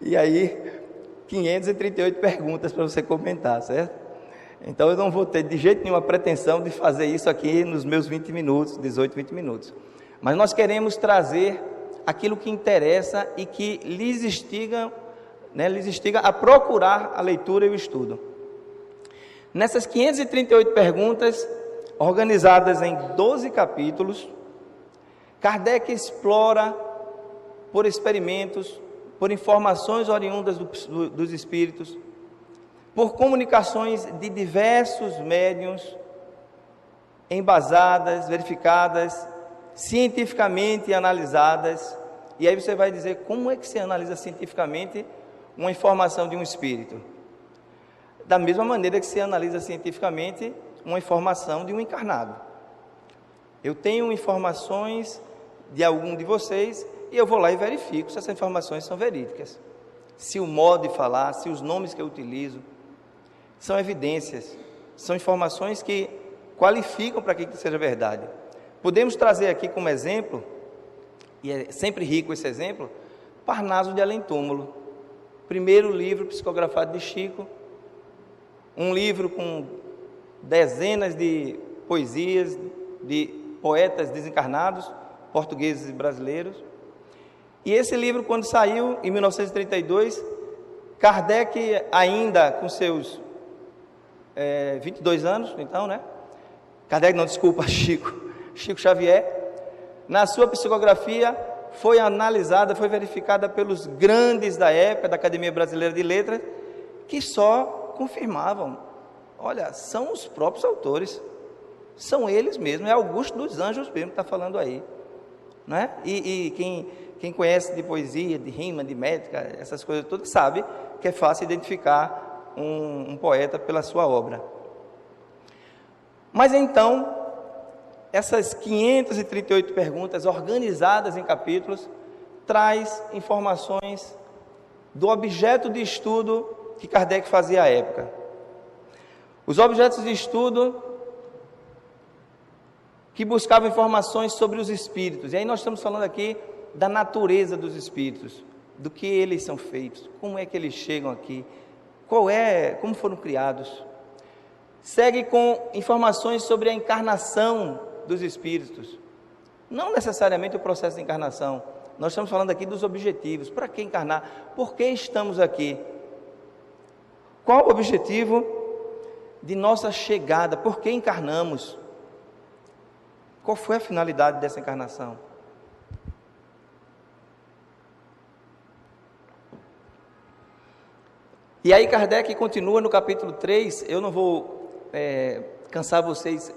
E aí, 538 perguntas para você comentar, certo? Então eu não vou ter de jeito nenhum a pretensão de fazer isso aqui nos meus 20 minutos, 18, 20 minutos. Mas nós queremos trazer aquilo que interessa e que lhes instiga a procurar a leitura e o estudo. Nessas 538 perguntas, organizadas em 12 capítulos, Kardec explora, por experimentos, por informações oriundas dos espíritos, por comunicações de diversos médiuns, embasadas, verificadas, cientificamente analisadas. E aí você vai dizer, como é que se analisa cientificamente uma informação de um espírito? Da mesma maneira que se analisa cientificamente uma informação de um encarnado. Eu tenho informações de algum de vocês e eu vou lá e verifico se essas informações são verídicas. Se o modo de falar, se os nomes que eu utilizo, são evidências, são informações que qualificam para que seja verdade. Podemos trazer aqui como exemplo, e é sempre rico esse exemplo, Parnaso de Além Túmulo, primeiro livro psicografado de Chico, um livro com dezenas de poesias de poetas desencarnados, portugueses e brasileiros. E esse livro, quando saiu em 1932, Kardec, ainda com seus 22 anos, então, né? Kardec, não, desculpa, Chico Xavier, na sua psicografia, foi analisada, foi verificada pelos grandes da época, da Academia Brasileira de Letras, que só confirmavam, olha, são os próprios autores, são eles mesmos, é Augusto dos Anjos mesmo que está falando aí, né? E quem conhece de poesia, de rima, de métrica, essas coisas todas, sabe que é fácil identificar um poeta pela sua obra. Mas então, essas 538 perguntas organizadas em capítulos traz informações do objeto de estudo que Kardec fazia à época. Os objetos de estudo que buscavam informações sobre os espíritos. E aí nós estamos falando aqui da natureza dos espíritos, do que eles são feitos, como é que eles chegam aqui, como foram criados. Segue com informações sobre a encarnação dos espíritos, não necessariamente o processo de encarnação. Nós estamos falando aqui dos objetivos. Para que encarnar? Por que estamos aqui? Qual o objetivo de nossa chegada? Por que encarnamos? Qual foi a finalidade dessa encarnação? E aí Kardec continua no capítulo 3, eu não vou cansar vocês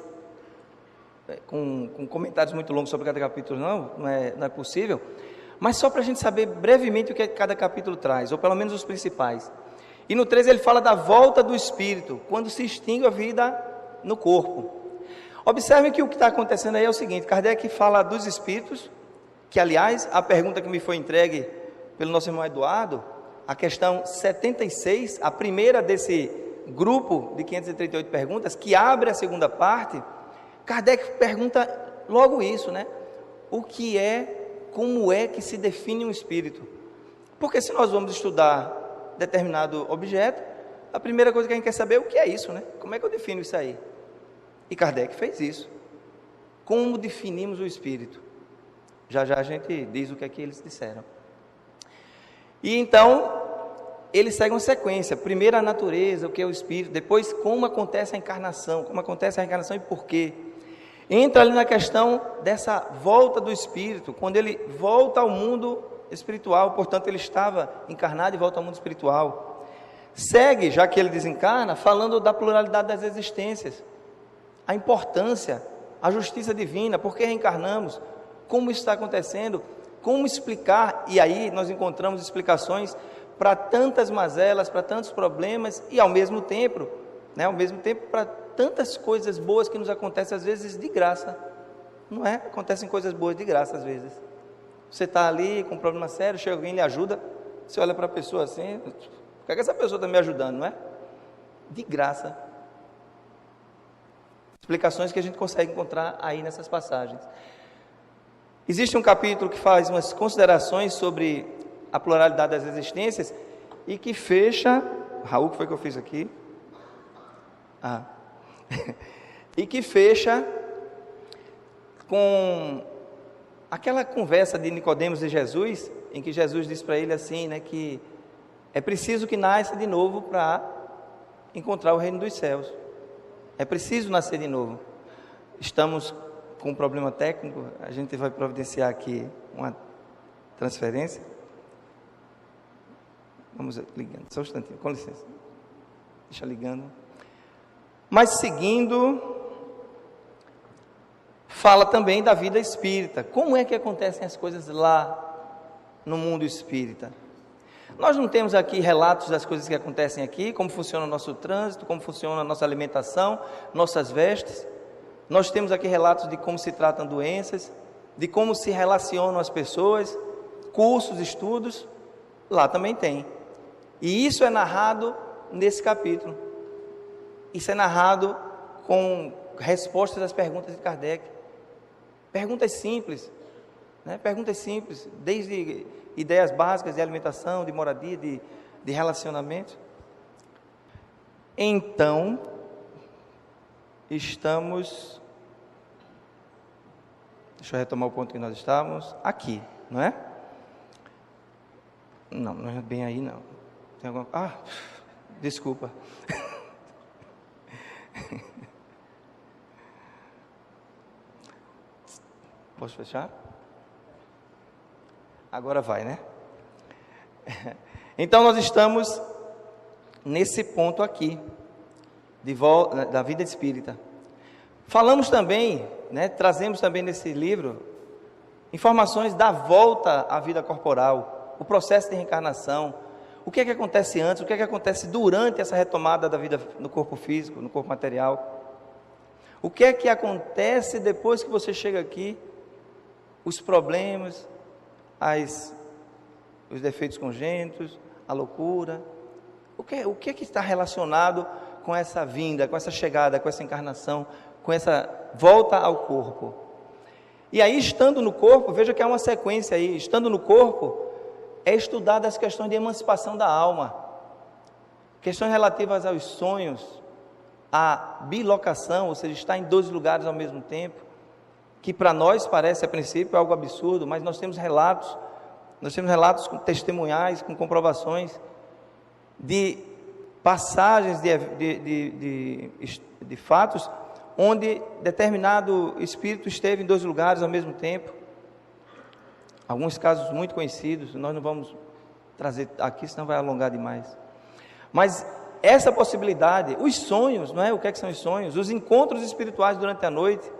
com comentários muito longos sobre cada capítulo, não é possível, mas só para a gente saber brevemente o que cada capítulo traz, ou pelo menos os principais. E no 3 ele fala da volta do espírito, quando se extingue a vida no corpo. Observem que o que está acontecendo aí é o seguinte: Kardec fala dos espíritos, que aliás, a pergunta que me foi entregue pelo nosso irmão Eduardo, a questão 76, a primeira desse grupo de 538 perguntas, que abre a segunda parte, Kardec pergunta logo isso, né? Como é que se define um espírito? Porque se nós vamos estudar determinado objeto, a primeira coisa que a gente quer saber é o que é isso, né? Como é que eu defino isso aí? E Kardec fez isso. Como definimos o espírito? Já a gente diz o que é que eles disseram. E então, ele segue uma sequência. Primeiro a natureza, o que é o espírito. Depois, como acontece a encarnação. Como acontece a encarnação e por quê. entra ali na questão dessa volta do Espírito, quando ele volta ao mundo espiritual, portanto ele estava encarnado e volta ao mundo espiritual. Segue, já que ele desencarna, falando da pluralidade das existências, a importância, a justiça divina, por que reencarnamos, como isso está acontecendo, como explicar, e aí nós encontramos explicações para tantas mazelas, para tantos problemas, e ao mesmo tempo para tantas coisas boas que nos acontecem às vezes de graça, não é? Acontecem coisas boas de graça às vezes. Você está ali com um problema sério, chega alguém e lhe ajuda, você olha para a pessoa assim, por que essa pessoa está me ajudando, não é? De graça. Explicações que a gente consegue encontrar aí nessas passagens. Existe um capítulo que faz umas considerações sobre a pluralidade das existências e que fecha, Raul, o que foi que eu fiz aqui? E que fecha com aquela conversa de Nicodemos e Jesus, em que Jesus diz para ele assim, né, que é preciso que nasça de novo para encontrar o reino dos céus. É preciso nascer de novo. Estamos com um problema técnico, a gente vai providenciar aqui uma transferência. Vamos ligando, só um instantinho, com licença. Deixa ligando. Mas seguindo, fala também da vida espírita. Como é que acontecem as coisas lá no mundo espírita? Nós não temos aqui relatos das coisas que acontecem aqui, como funciona o nosso trânsito, como funciona a nossa alimentação, nossas vestes. Nós temos aqui relatos de como se tratam doenças, de como se relacionam as pessoas, cursos, estudos, lá também tem. E isso é narrado nesse capítulo. Isso é narrado com respostas às perguntas de Kardec. Perguntas simples, né? Perguntas simples, desde ideias básicas de alimentação, de moradia, de relacionamento. Então, estamos... Deixa eu retomar o ponto que nós estávamos. Aqui, não é? Não, não é bem aí, não. Tem alguma... desculpa. Posso fechar? Agora vai, né? Então nós estamos nesse ponto aqui, da vida espírita. Falamos também, né, trazemos também nesse livro, informações da volta à vida corporal, o processo de reencarnação, o que é que acontece antes, o que é que acontece durante essa retomada da vida no corpo físico, no corpo material. O que é que acontece depois que você chega aqui, os problemas, os defeitos congênitos, a loucura. O que é que está relacionado com essa vinda, com essa chegada, com essa encarnação, com essa volta ao corpo? E aí, estando no corpo, veja que há uma sequência aí. Estando no corpo, é estudada as questões de emancipação da alma, questões relativas aos sonhos, à bilocação, ou seja, estar em 2 lugares ao mesmo tempo, que para nós parece a princípio algo absurdo, mas nós temos relatos com testemunhais, com comprovações de passagens de fatos onde determinado espírito esteve em 2 lugares ao mesmo tempo. Alguns casos muito conhecidos, nós não vamos trazer aqui, senão vai alongar demais. Mas essa possibilidade, os sonhos, não é? O que é que são os sonhos? Os encontros espirituais durante a noite.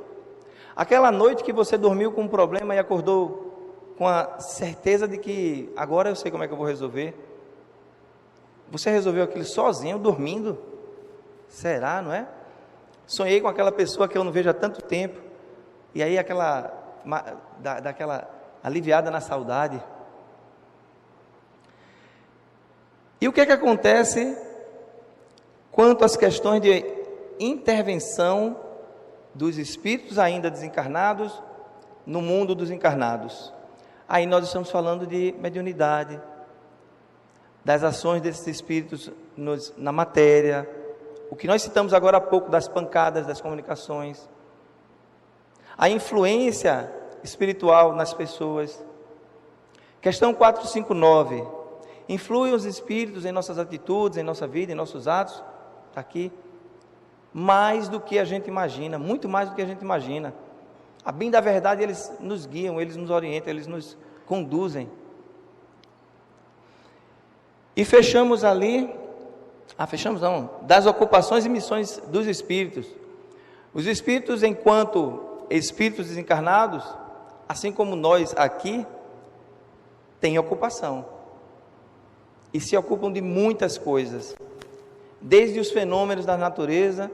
Aquela noite que você dormiu com um problema e acordou com a certeza de que agora eu sei como é que eu vou resolver. Você resolveu aquilo sozinho, dormindo? Será, não é? Sonhei com aquela pessoa que eu não vejo há tanto tempo. E aí daquela aliviada na saudade. E o que é que acontece quanto às questões de intervenção dos espíritos ainda desencarnados no mundo dos encarnados? Aí nós estamos falando de mediunidade, das ações desses espíritos na matéria, o que nós citamos agora há pouco das pancadas das comunicações, a influência espiritual nas pessoas. Questão 459, influem os espíritos em nossas atitudes, em nossa vida, em nossos atos? Está aqui. mais do que a gente imagina, muito mais do que a gente imagina. A bem da verdade, eles nos guiam, eles nos orientam, eles nos conduzem. E fechamos ali, fechamos não, das ocupações e missões dos espíritos. Os espíritos, enquanto espíritos desencarnados, assim como nós aqui, têm ocupação. E se ocupam de muitas coisas, desde os fenômenos da natureza,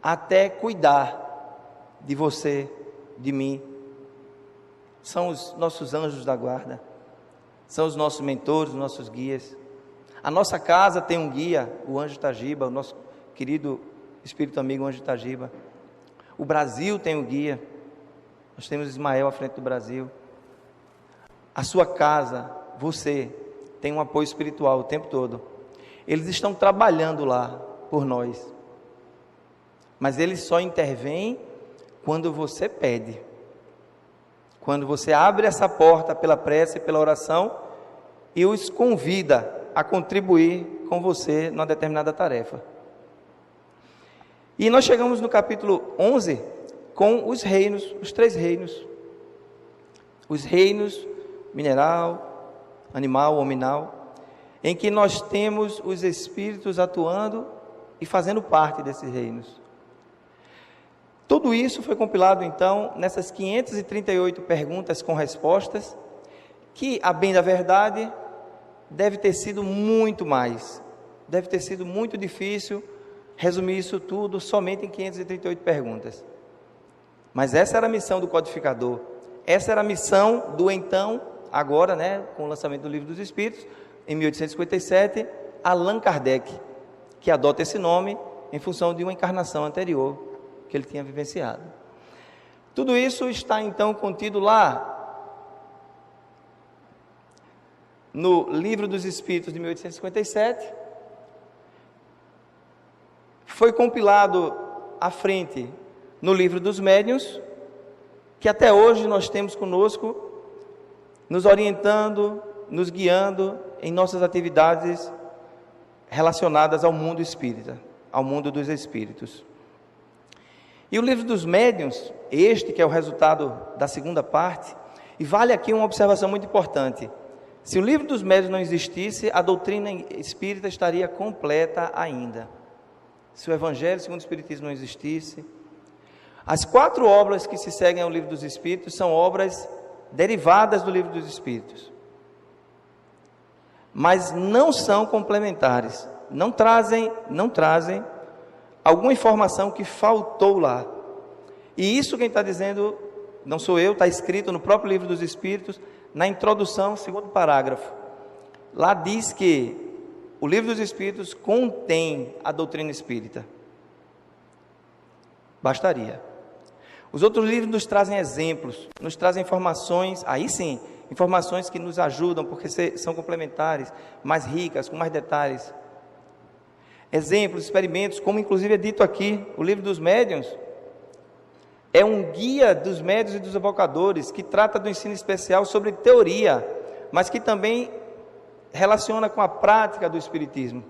até cuidar de você, de mim. São os nossos anjos da guarda, são os nossos mentores, os nossos guias. A nossa casa tem um guia, o Anjo Tajiba, o nosso querido espírito amigo Anjo Tajiba. O Brasil tem um guia, nós temos Ismael à frente do Brasil. A sua casa, você, tem um apoio espiritual o tempo todo. Eles estão trabalhando lá por nós, mas eles só intervêm quando você pede, quando você abre essa porta pela prece, pela oração, e os convida a contribuir com você numa determinada tarefa. E nós chegamos no capítulo 11 com os reinos, os 3 reinos. Os reinos mineral, animal, hominal, em que nós temos os espíritos atuando e fazendo parte desses reinos. Tudo isso foi compilado então nessas 538 perguntas com respostas, que, a bem da verdade, deve ter sido muito mais. Deve ter sido muito difícil resumir isso tudo somente em 538 perguntas. Mas essa era a missão do codificador. Essa era a missão do então, agora, com o lançamento do Livro dos Espíritos, em 1857, Allan Kardec, que adota esse nome em função de uma encarnação anterior que ele tinha vivenciado. Tudo isso está então contido lá no Livro dos Espíritos de 1857, foi compilado à frente no Livro dos Médiuns, que até hoje nós temos conosco, nos orientando, nos guiando em nossas atividades relacionadas ao mundo espírita, ao mundo dos espíritos. E o Livro dos Médiuns, este que é o resultado da segunda parte, e vale aqui uma observação muito importante: se o Livro dos Médiuns não existisse, a doutrina espírita estaria completa ainda. Se o Evangelho segundo o Espiritismo não existisse, as 4 obras que se seguem ao Livro dos Espíritos são obras derivadas do Livro dos Espíritos, mas não são complementares, não trazem alguma informação que faltou lá. E isso quem está dizendo não sou eu, está escrito no próprio Livro dos Espíritos, na introdução, 2º parágrafo. Lá diz que o Livro dos Espíritos contém a doutrina espírita. Bastaria. Os outros livros nos trazem exemplos, nos trazem informações, aí sim, informações que nos ajudam, porque são complementares, mais ricas, com mais detalhes. Exemplos, experimentos, como inclusive é dito aqui, o Livro dos Médiuns é um guia dos médiuns e dos evocadores, que trata do ensino especial sobre teoria, mas que também relaciona com a prática do Espiritismo.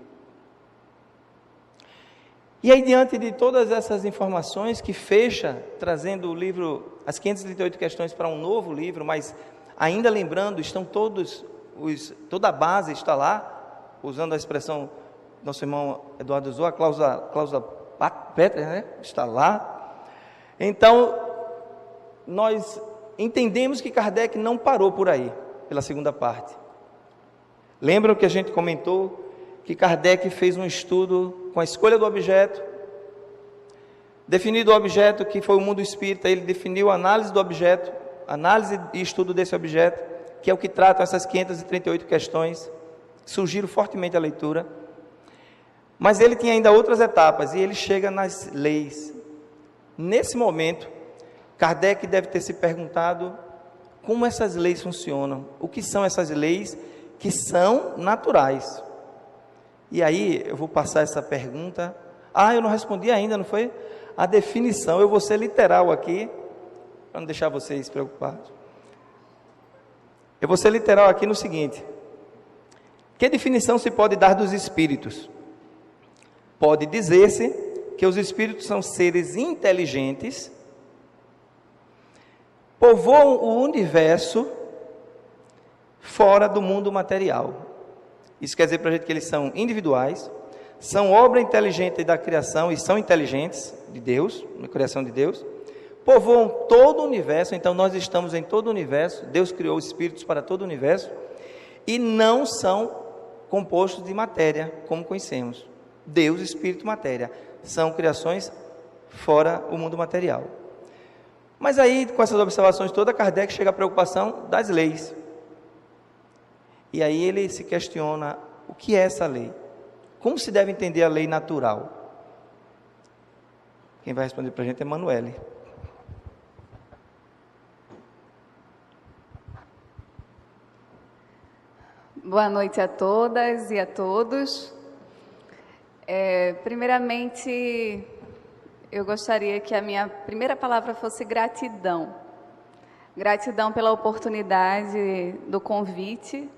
E aí, diante de todas essas informações que fecha, trazendo o livro, as 538 questões para um novo livro, mas ainda lembrando, estão toda a base está lá, usando a expressão do nosso irmão Eduardo usou, a cláusula Petter, está lá. Então, nós entendemos que Kardec não parou por aí, pela segunda parte. Lembram que a gente comentou que Kardec fez um estudo com a escolha do objeto, definido o objeto que foi o mundo espírita, ele definiu a análise do objeto, análise e estudo desse objeto, que é o que tratam essas 538 questões, surgiram fortemente a leitura, mas ele tinha ainda outras etapas, e ele chega nas leis. Nesse momento, Kardec deve ter se perguntado como essas leis funcionam, o que são essas leis que são naturais. E aí, eu vou passar essa pergunta. Eu não respondi ainda, não foi? A definição, eu vou ser literal aqui, para não deixar vocês preocupados. Eu vou ser literal aqui no seguinte: que definição se pode dar dos espíritos? Pode dizer-se que os espíritos são seres inteligentes, povoam o universo fora do mundo material. Isso quer dizer para a gente que eles são individuais, são obra inteligente da criação e são inteligentes de Deus, na criação de Deus, povoam todo o universo. Então nós estamos em todo o universo, Deus criou espíritos para todo o universo, e não são compostos de matéria, como conhecemos. Deus, espírito, matéria, são criações fora o mundo material. Mas aí, com essas observações todas, Kardec chega à preocupação das leis. E aí ele se questiona, o que é essa lei? Como se deve entender a lei natural? Quem vai responder para a gente é Emanuele. Boa noite a todas e a todos. Primeiramente, eu gostaria que a minha primeira palavra fosse gratidão. Gratidão pela oportunidade do convite,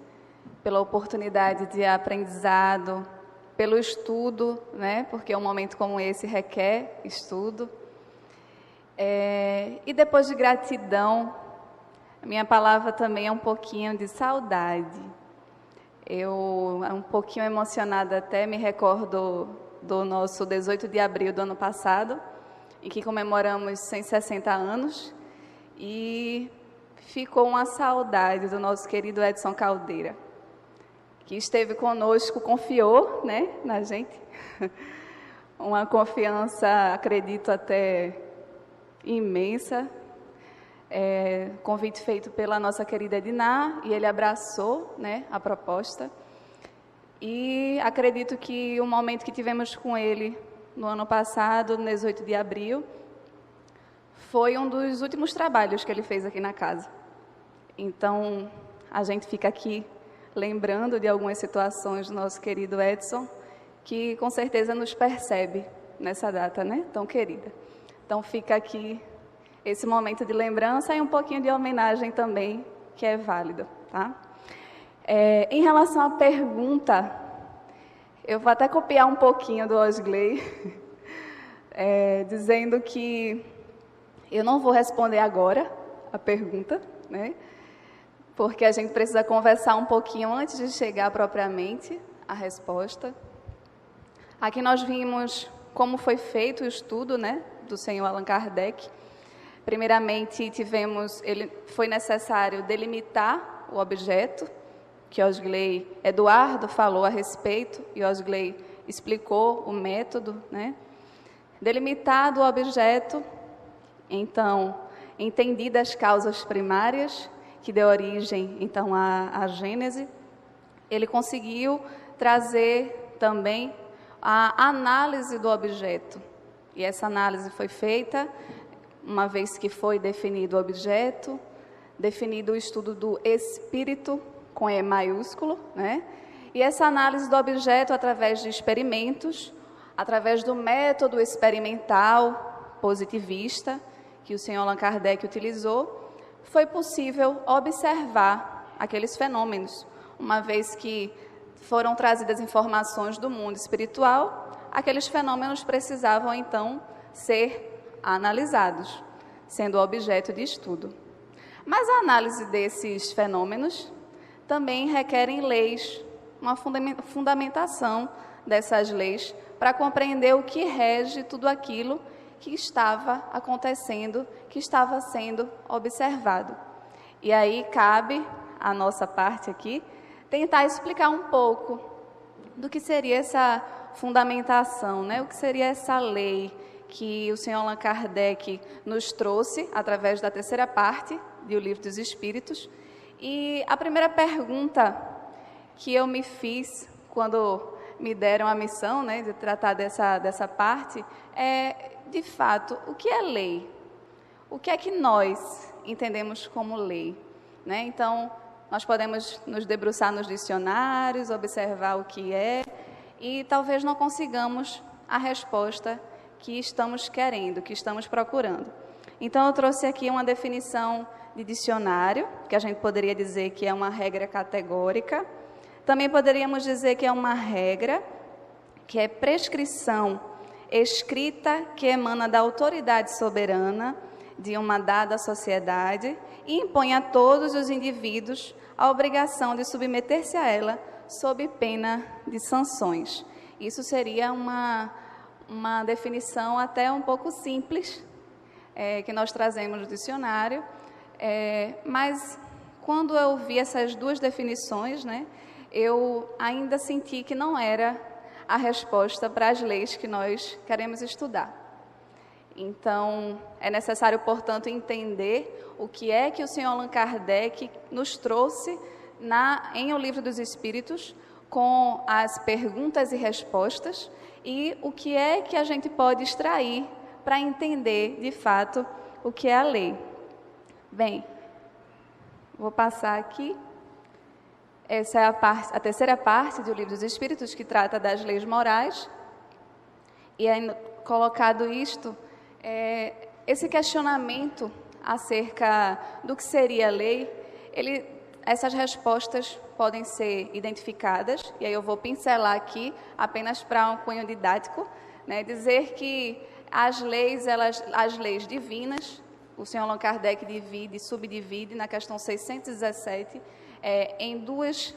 pela oportunidade de aprendizado, pelo estudo, né? Porque um momento como esse requer estudo. E depois de gratidão, a minha palavra também é um pouquinho de saudade. Eu, um pouquinho emocionada até, me recordo do nosso 18 de abril do ano passado, em que comemoramos 160 anos, e ficou uma saudade do nosso querido Edson Caldeira, que esteve conosco, confiou, né, na gente, uma confiança, acredito até imensa, convite feito pela nossa querida Edna, e ele abraçou, né, a proposta. E acredito que o momento que tivemos com ele no ano passado, no 18 de abril, foi um dos últimos trabalhos que ele fez aqui na casa. Então, a gente fica aqui lembrando de algumas situações do nosso querido Edson, que com certeza nos percebe nessa data, né, tão querida. Então, fica aqui esse momento de lembrança e um pouquinho de homenagem também, que é válido, tá? Em relação à pergunta, eu vou até copiar um pouquinho do Osley, dizendo que eu não vou responder agora a pergunta, né? Porque a gente precisa conversar um pouquinho antes de chegar propriamente à resposta. Aqui nós vimos como foi feito o estudo, né, do senhor Allan Kardec. Primeiramente, foi necessário delimitar o objeto, que Eduardo falou a respeito, e Osley explicou o método, né? Delimitado o objeto, então, entendidas as causas primárias, que deu origem, então, à Gênese, ele conseguiu trazer também a análise do objeto. E essa análise foi feita uma vez que foi definido o objeto, definido o estudo do espírito, com E maiúsculo, né? E essa análise do objeto através de experimentos, através do método experimental positivista, que o senhor Allan Kardec utilizou, foi possível observar aqueles fenômenos, uma vez que foram trazidas informações do mundo espiritual, aqueles fenômenos precisavam, então, ser analisados, sendo objeto de estudo. Mas a análise desses fenômenos também requerem leis, uma fundamentação dessas leis para compreender o que rege tudo aquilo que estava acontecendo, que estava sendo observado. E aí cabe a nossa parte aqui tentar explicar um pouco do que seria essa fundamentação, né? O que seria essa lei que o senhor Allan Kardec nos trouxe através da terceira parte do Livro dos Espíritos. E a primeira pergunta que eu me fiz quando me deram a missão, né, de tratar dessa parte é, de fato, o que é lei? O que é que nós entendemos como lei? Né? Então, nós podemos nos debruçar nos dicionários, observar o que é, e talvez não consigamos a resposta que estamos querendo, que estamos procurando. Então, eu trouxe aqui uma definição de dicionário, que a gente poderia dizer que é uma regra categórica. Também poderíamos dizer que é uma regra, que é prescrição escrita que emana da autoridade soberana de uma dada sociedade e impõe a todos os indivíduos a obrigação de submeter-se a ela sob pena de sanções. Isso seria uma definição até um pouco simples, que nós trazemos no dicionário, mas quando eu vi essas duas definições, né, eu ainda senti que não era a resposta para as leis que nós queremos estudar. Então, é necessário, portanto, entender o que é que o Senhor Allan Kardec nos trouxe em O Livro dos Espíritos, com as perguntas e respostas, e o que é que a gente pode extrair para entender, de fato, o que é a lei. Bem, vou passar aqui. Essa é a terceira parte do Livro dos Espíritos, que trata das leis morais. E aí, colocado isto, esse questionamento acerca do que seria lei, essas respostas podem ser identificadas, e aí eu vou pincelar aqui apenas para um cunho didático, né, dizer que as leis divinas, o Senhor Allan Kardec subdivide na questão 617, em duas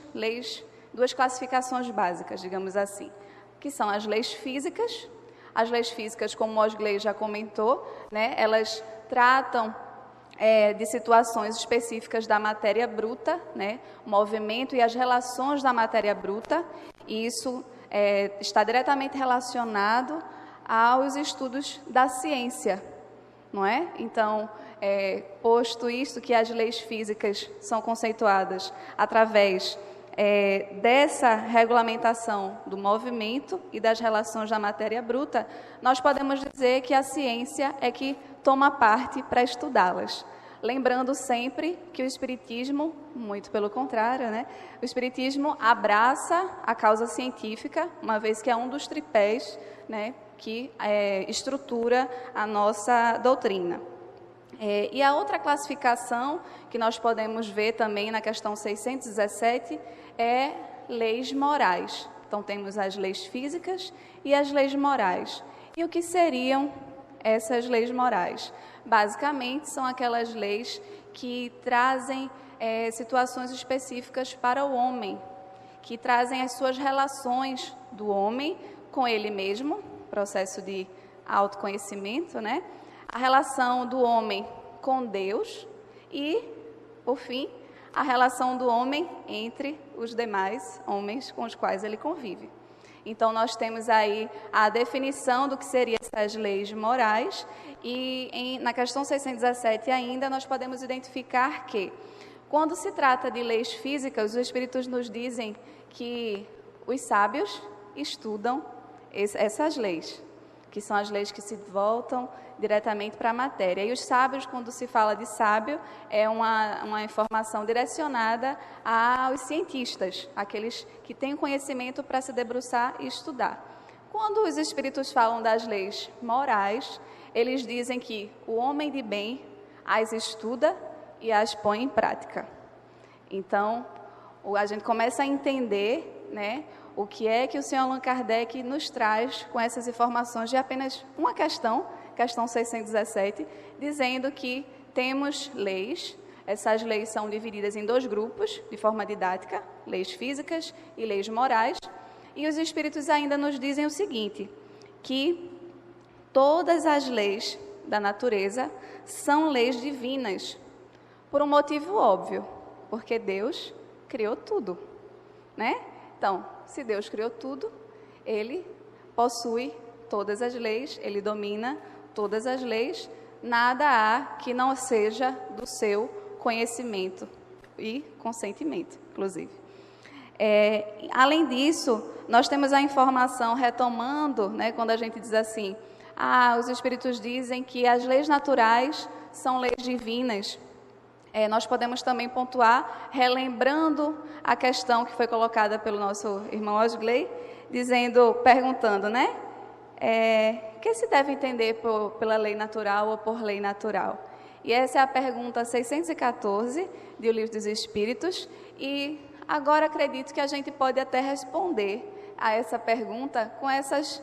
classificações básicas, digamos assim, que são as leis físicas. As leis físicas, como o Osgley já comentou, né, elas tratam de situações específicas da matéria bruta, né, o movimento e as relações da matéria bruta, e isso está diretamente relacionado aos estudos da ciência, não é? Então, posto isto, que as leis físicas são conceituadas através dessa regulamentação do movimento e das relações da matéria bruta, nós podemos dizer que a ciência é que toma parte para estudá-las. Lembrando sempre que o Espiritismo, muito pelo contrário, né? O Espiritismo abraça a causa científica, uma vez que é um dos tripés, né, que estrutura a nossa doutrina. E a outra classificação que nós podemos ver também na questão 617 é leis morais. Então, temos as leis físicas e as leis morais. E o que seriam essas leis morais? Basicamente, são aquelas leis que trazem situações específicas para o homem, que trazem as suas relações do homem com ele mesmo, processo de autoconhecimento, né? A relação do homem com Deus e, por fim, a relação do homem entre os demais homens com os quais ele convive. Então, nós temos aí a definição do que seriam essas leis morais e na questão 617 ainda nós podemos identificar que, quando se trata de leis físicas, os Espíritos nos dizem que os sábios estudam essas leis, que são as leis que se voltam diretamente para a matéria. E os sábios, quando se fala de sábio, é uma informação direcionada aos cientistas, aqueles que têm conhecimento para se debruçar e estudar. Quando os Espíritos falam das leis morais, eles dizem que o homem de bem as estuda e as põe em prática. Então, a gente começa a entender, né, o que é que o Senhor Allan Kardec nos traz com essas informações de apenas uma questão 617, dizendo que temos leis. Essas leis são divididas em dois grupos, de forma didática, leis físicas e leis morais. E os Espíritos ainda nos dizem o seguinte, que todas as leis da natureza são leis divinas, por um motivo óbvio, porque Deus criou tudo, né? Então, se Deus criou tudo, Ele possui todas as leis, Ele domina todas as leis, nada há que não seja do seu conhecimento e consentimento, inclusive. Além disso, nós temos a informação retomando, né, quando a gente diz assim, os Espíritos dizem que as leis naturais são leis divinas. Nós podemos também pontuar, relembrando a questão que foi colocada pelo nosso irmão Osgley, perguntando, né? Que se deve entender pela lei natural ou por lei natural? E essa é a pergunta 614 do Livro dos Espíritos, e agora acredito que a gente pode até responder a essa pergunta com essas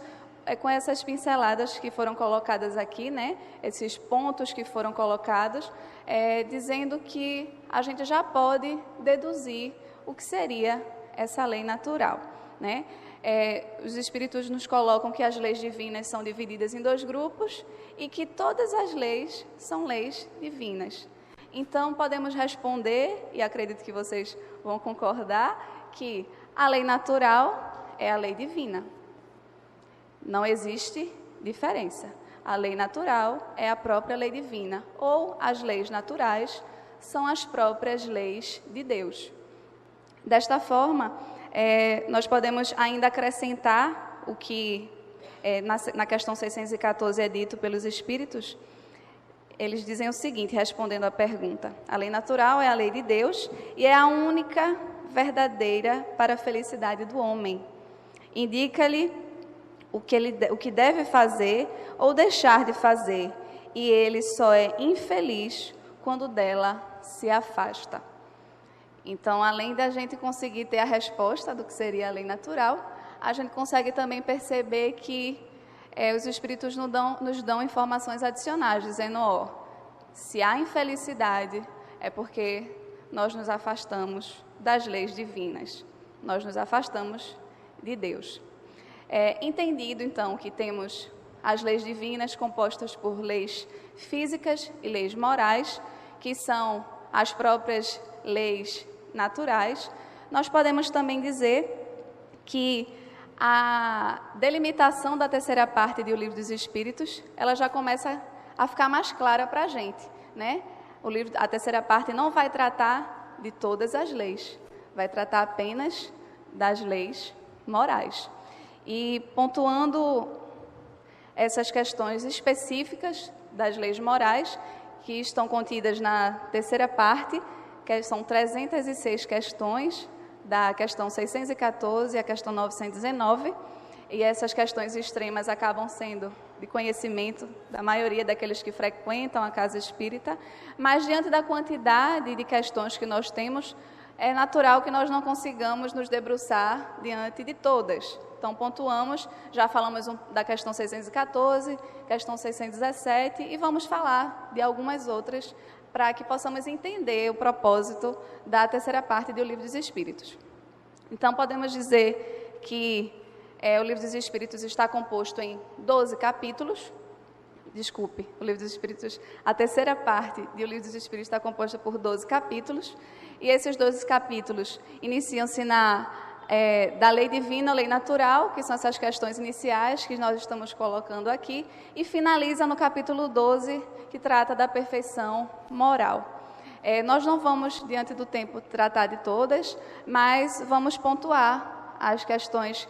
com essas pinceladas que foram colocadas aqui, né, esses pontos que foram colocados, dizendo que a gente já pode deduzir o que seria essa lei natural, né? Os Espíritos nos colocam que as leis divinas são divididas em 2 grupos e que todas as leis são leis divinas. Então, podemos responder, e acredito que vocês vão concordar, que a lei natural é a lei divina. Não existe diferença. A lei natural é a própria lei divina, ou as leis naturais são as próprias leis de Deus. Desta forma, nós podemos ainda acrescentar o que na questão 614 é dito pelos Espíritos. Eles dizem o seguinte, respondendo à pergunta: a lei natural é a lei de Deus e é a única verdadeira para a felicidade do homem. Indica-lhe o que deve fazer ou deixar de fazer, e ele só é infeliz quando dela se afasta. Então, além da gente conseguir ter a resposta do que seria a lei natural, a gente consegue também perceber que os Espíritos nos dão informações adicionais, dizendo, se há infelicidade, é porque nós nos afastamos das leis divinas, nós nos afastamos de Deus. Entendido, então, que temos as leis divinas compostas por leis físicas e leis morais, que são as próprias leis naturais, nós podemos também dizer que a delimitação da terceira parte do Livro dos Espíritos, ela já começa a ficar mais clara para a gente, né? A terceira parte não vai tratar de todas as leis, vai tratar apenas das leis morais. E pontuando essas questões específicas das leis morais, que estão contidas na terceira parte, que são 306 questões, da questão 614 à questão 919, e essas questões extremas acabam sendo de conhecimento da maioria daqueles que frequentam a casa espírita, mas diante da quantidade de questões que nós temos, é natural que nós não consigamos nos debruçar diante de todas. Então, pontuamos, já falamos da questão 614, questão 617, e vamos falar de algumas outras para que possamos entender o propósito da terceira parte do Livro dos Espíritos. Então, podemos dizer que o Livro dos Espíritos está composto em 12 capítulos. O Livro dos Espíritos, a terceira parte do Livro dos Espíritos está composta por 12 capítulos, e esses 12 capítulos iniciam-se da lei divina, lei natural, que são essas questões iniciais que nós estamos colocando aqui, e finaliza no capítulo 12, que trata da perfeição moral. Nós não vamos, diante do tempo, tratar de todas, mas vamos pontuar as questões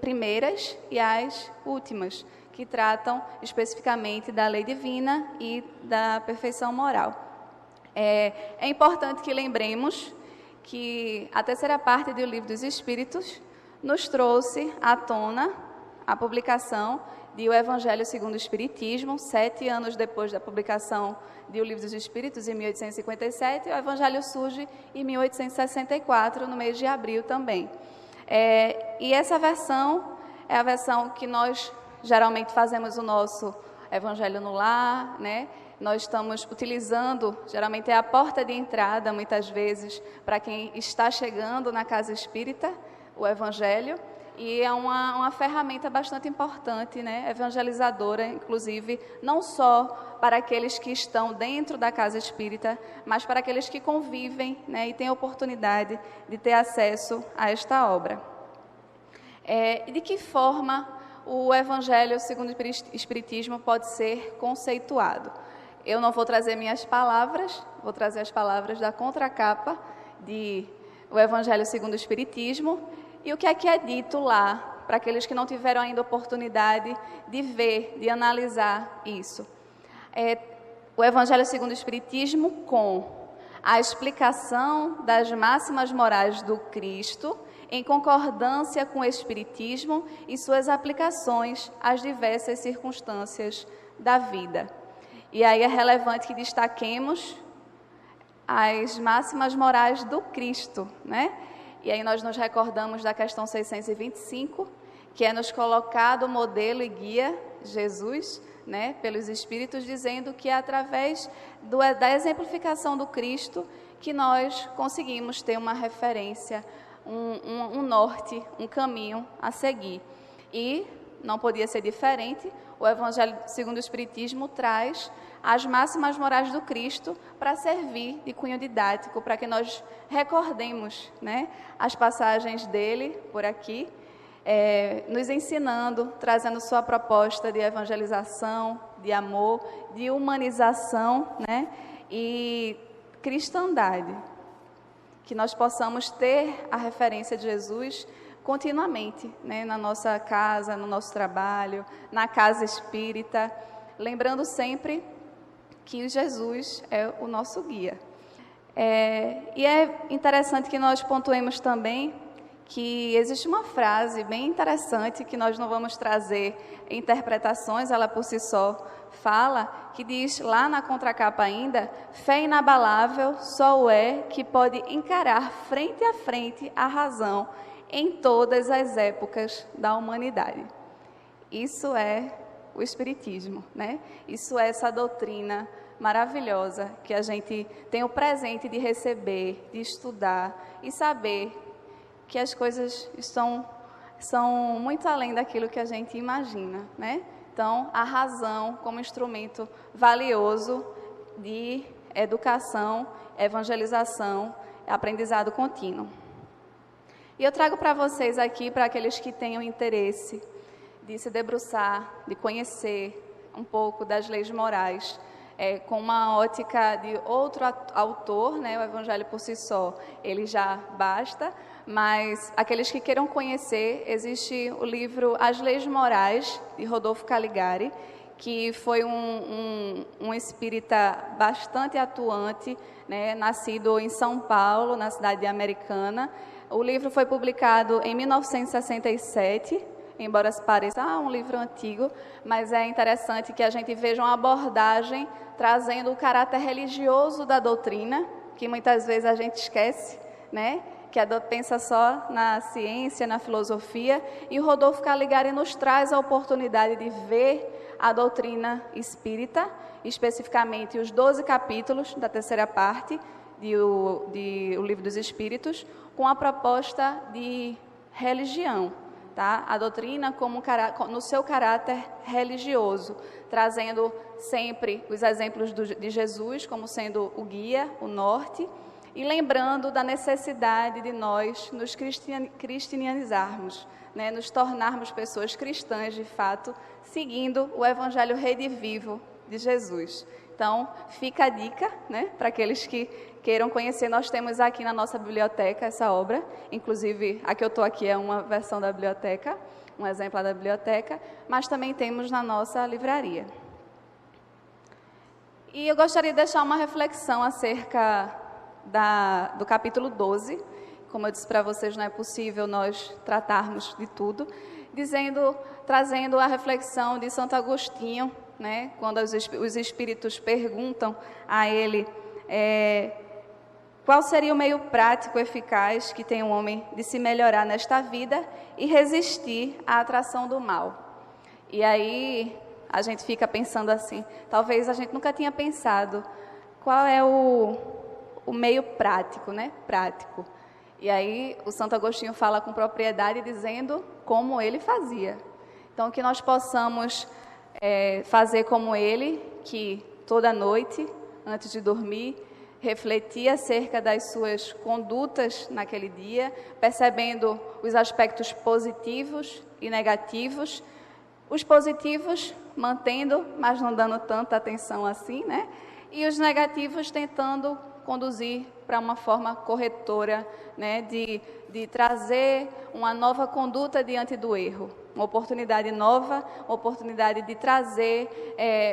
primeiras e as últimas, que tratam especificamente da lei divina e da perfeição moral. É importante que lembremos que a terceira parte do Livro dos Espíritos nos trouxe à tona a publicação de O Evangelho segundo o Espiritismo, 7 anos depois da publicação do Livro dos Espíritos, em 1857, o Evangelho surge em 1864, no mês de abril também. E essa versão é a versão que nós geralmente fazemos o nosso Evangelho no lar, né? Nós estamos utilizando, geralmente é a porta de entrada, muitas vezes, para quem está chegando na casa espírita, o Evangelho, e é uma ferramenta bastante importante, né? Evangelizadora, inclusive, não só para aqueles que estão dentro da casa espírita, mas para aqueles que convivem, né? E têm a oportunidade de ter acesso a esta obra. De que forma o Evangelho segundo o Espiritismo pode ser conceituado? Eu não vou trazer minhas palavras, vou trazer as palavras da contracapa de O Evangelho segundo o Espiritismo, e o que é dito lá, para aqueles que não tiveram ainda oportunidade de ver, de analisar isso. O Evangelho segundo o Espiritismo com a explicação das máximas morais do Cristo, em concordância com o Espiritismo e suas aplicações às diversas circunstâncias da vida. E aí é relevante que destaquemos as máximas morais do Cristo, né? E aí nós nos recordamos da questão 625, que é nos colocado modelo e guia, Jesus, né, pelos Espíritos, dizendo que é através da exemplificação do Cristo que nós conseguimos ter uma referência, um norte, um caminho a seguir. E não podia ser diferente, o Evangelho segundo o Espiritismo traz as máximas morais do Cristo para servir de cunho didático, para que nós recordemos, né, as passagens dele por aqui, nos ensinando, trazendo sua proposta de evangelização, de amor, de humanização, né, e cristandade. Que nós possamos ter a referência de Jesus continuamente, né, na nossa casa, no nosso trabalho, na casa espírita, lembrando sempre que Jesus é o nosso guia. E é interessante que nós pontuemos também que existe uma frase bem interessante que nós não vamos trazer interpretações, ela por si só fala, que diz lá na contracapa ainda: fé inabalável só o é que pode encarar frente a frente a razão em todas as épocas da humanidade. Isso é o Espiritismo, né? Isso é essa doutrina maravilhosa que a gente tem o presente de receber, de estudar e saber que as coisas são muito além daquilo que a gente imagina, né? Então, a razão como instrumento valioso de educação, evangelização, aprendizado contínuo. E eu trago para vocês aqui, para aqueles que tenham interesse de se debruçar, de conhecer um pouco das leis morais, com uma ótica de outro autor, né? O Evangelho por si só, ele já basta, mas aqueles que queiram conhecer, existe o livro As Leis Morais, de Rodolfo Caligari, que foi um espírita bastante atuante, né? Nascido em São Paulo, na cidade de Americana. O livro foi publicado em 1967, embora se pareça um livro antigo, mas é interessante que a gente veja uma abordagem trazendo o caráter religioso da doutrina, que muitas vezes a gente esquece, né? Que pensa só na ciência, na filosofia, e o Rodolfo Caligari nos traz a oportunidade de ver a doutrina espírita, especificamente os 12 capítulos da terceira parte o Livro dos Espíritos, com a proposta de religião, tá? A doutrina como no seu caráter religioso, trazendo sempre os exemplos de Jesus como sendo o guia, o norte, e lembrando da necessidade de nós nos cristianizarmos, né? Nos tornarmos pessoas cristãs de fato, seguindo o Evangelho redivivo de Jesus. Então, fica a dica, né, para aqueles que queiram conhecer. Nós temos aqui na nossa biblioteca essa obra, inclusive a que eu estou aqui é uma versão da biblioteca, um exemplar da biblioteca, mas também temos na nossa livraria. E eu gostaria de deixar uma reflexão acerca do capítulo 12, como eu disse para vocês, não é possível nós tratarmos de tudo, trazendo a reflexão de Santo Agostinho, né, quando os espíritos perguntam a ele qual seria o meio prático eficaz que tem o homem de se melhorar nesta vida e resistir à atração do mal. E aí a gente fica pensando assim, talvez a gente nunca tinha pensado qual é o meio prático, né? Prático. E aí o Santo Agostinho fala com propriedade dizendo como ele fazia. Então que nós possamos fazer como ele, que toda noite, antes de dormir, refletir acerca das suas condutas naquele dia, percebendo os aspectos positivos e negativos, os positivos mantendo, mas não dando tanta atenção assim, né? E os negativos tentando conduzir para uma forma corretora, né? De trazer uma nova conduta diante do erro, uma oportunidade nova, uma oportunidade de trazer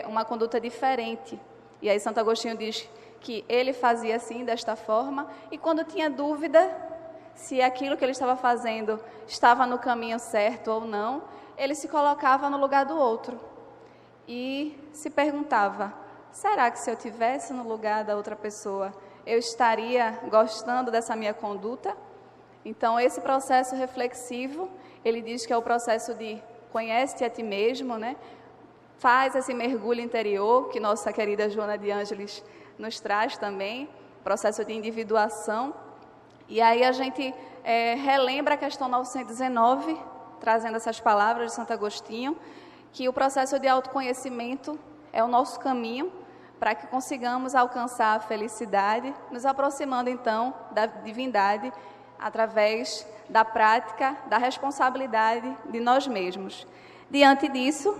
uma conduta diferente. E aí Santo Agostinho diz que ele fazia assim, desta forma, e quando tinha dúvida se aquilo que ele estava fazendo estava no caminho certo ou não, ele se colocava no lugar do outro e se perguntava, será que se eu estivesse no lugar da outra pessoa, eu estaria gostando dessa minha conduta? Então, esse processo reflexivo, ele diz que é o processo de conhece-te a ti mesmo, né? Faz esse mergulho interior, que nossa querida Joana de Ângeles nos traz também, processo de individuação. E aí a gente relembra a questão 919, trazendo essas palavras de Santo Agostinho, que o processo de autoconhecimento é o nosso caminho para que consigamos alcançar a felicidade, nos aproximando então da divindade através da prática, da responsabilidade de nós mesmos. Diante disso,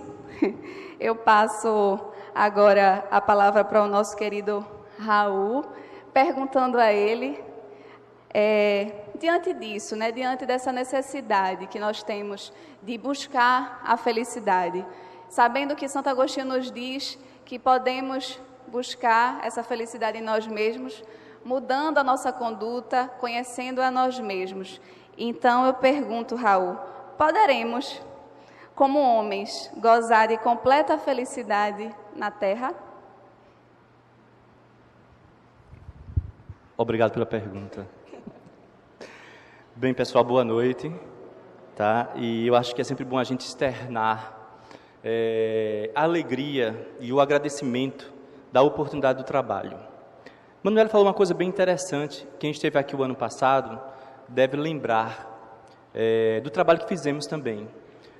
eu passo agora a palavra para o nosso querido Raul, perguntando a ele, diante disso, né, diante dessa necessidade que nós temos de buscar a felicidade, sabendo que Santo Agostinho nos diz que podemos buscar essa felicidade em nós mesmos, mudando a nossa conduta, conhecendo a nós mesmos. Então eu pergunto, Raul, poderemos, como homens, gozar de completa felicidade na Terra? Obrigado pela pergunta. Bem, pessoal, boa noite. Tá? E eu acho que é sempre bom a gente externar a alegria e o agradecimento da oportunidade do trabalho. Manuela falou uma coisa bem interessante. Quem esteve aqui o ano passado deve lembrar do trabalho que fizemos também.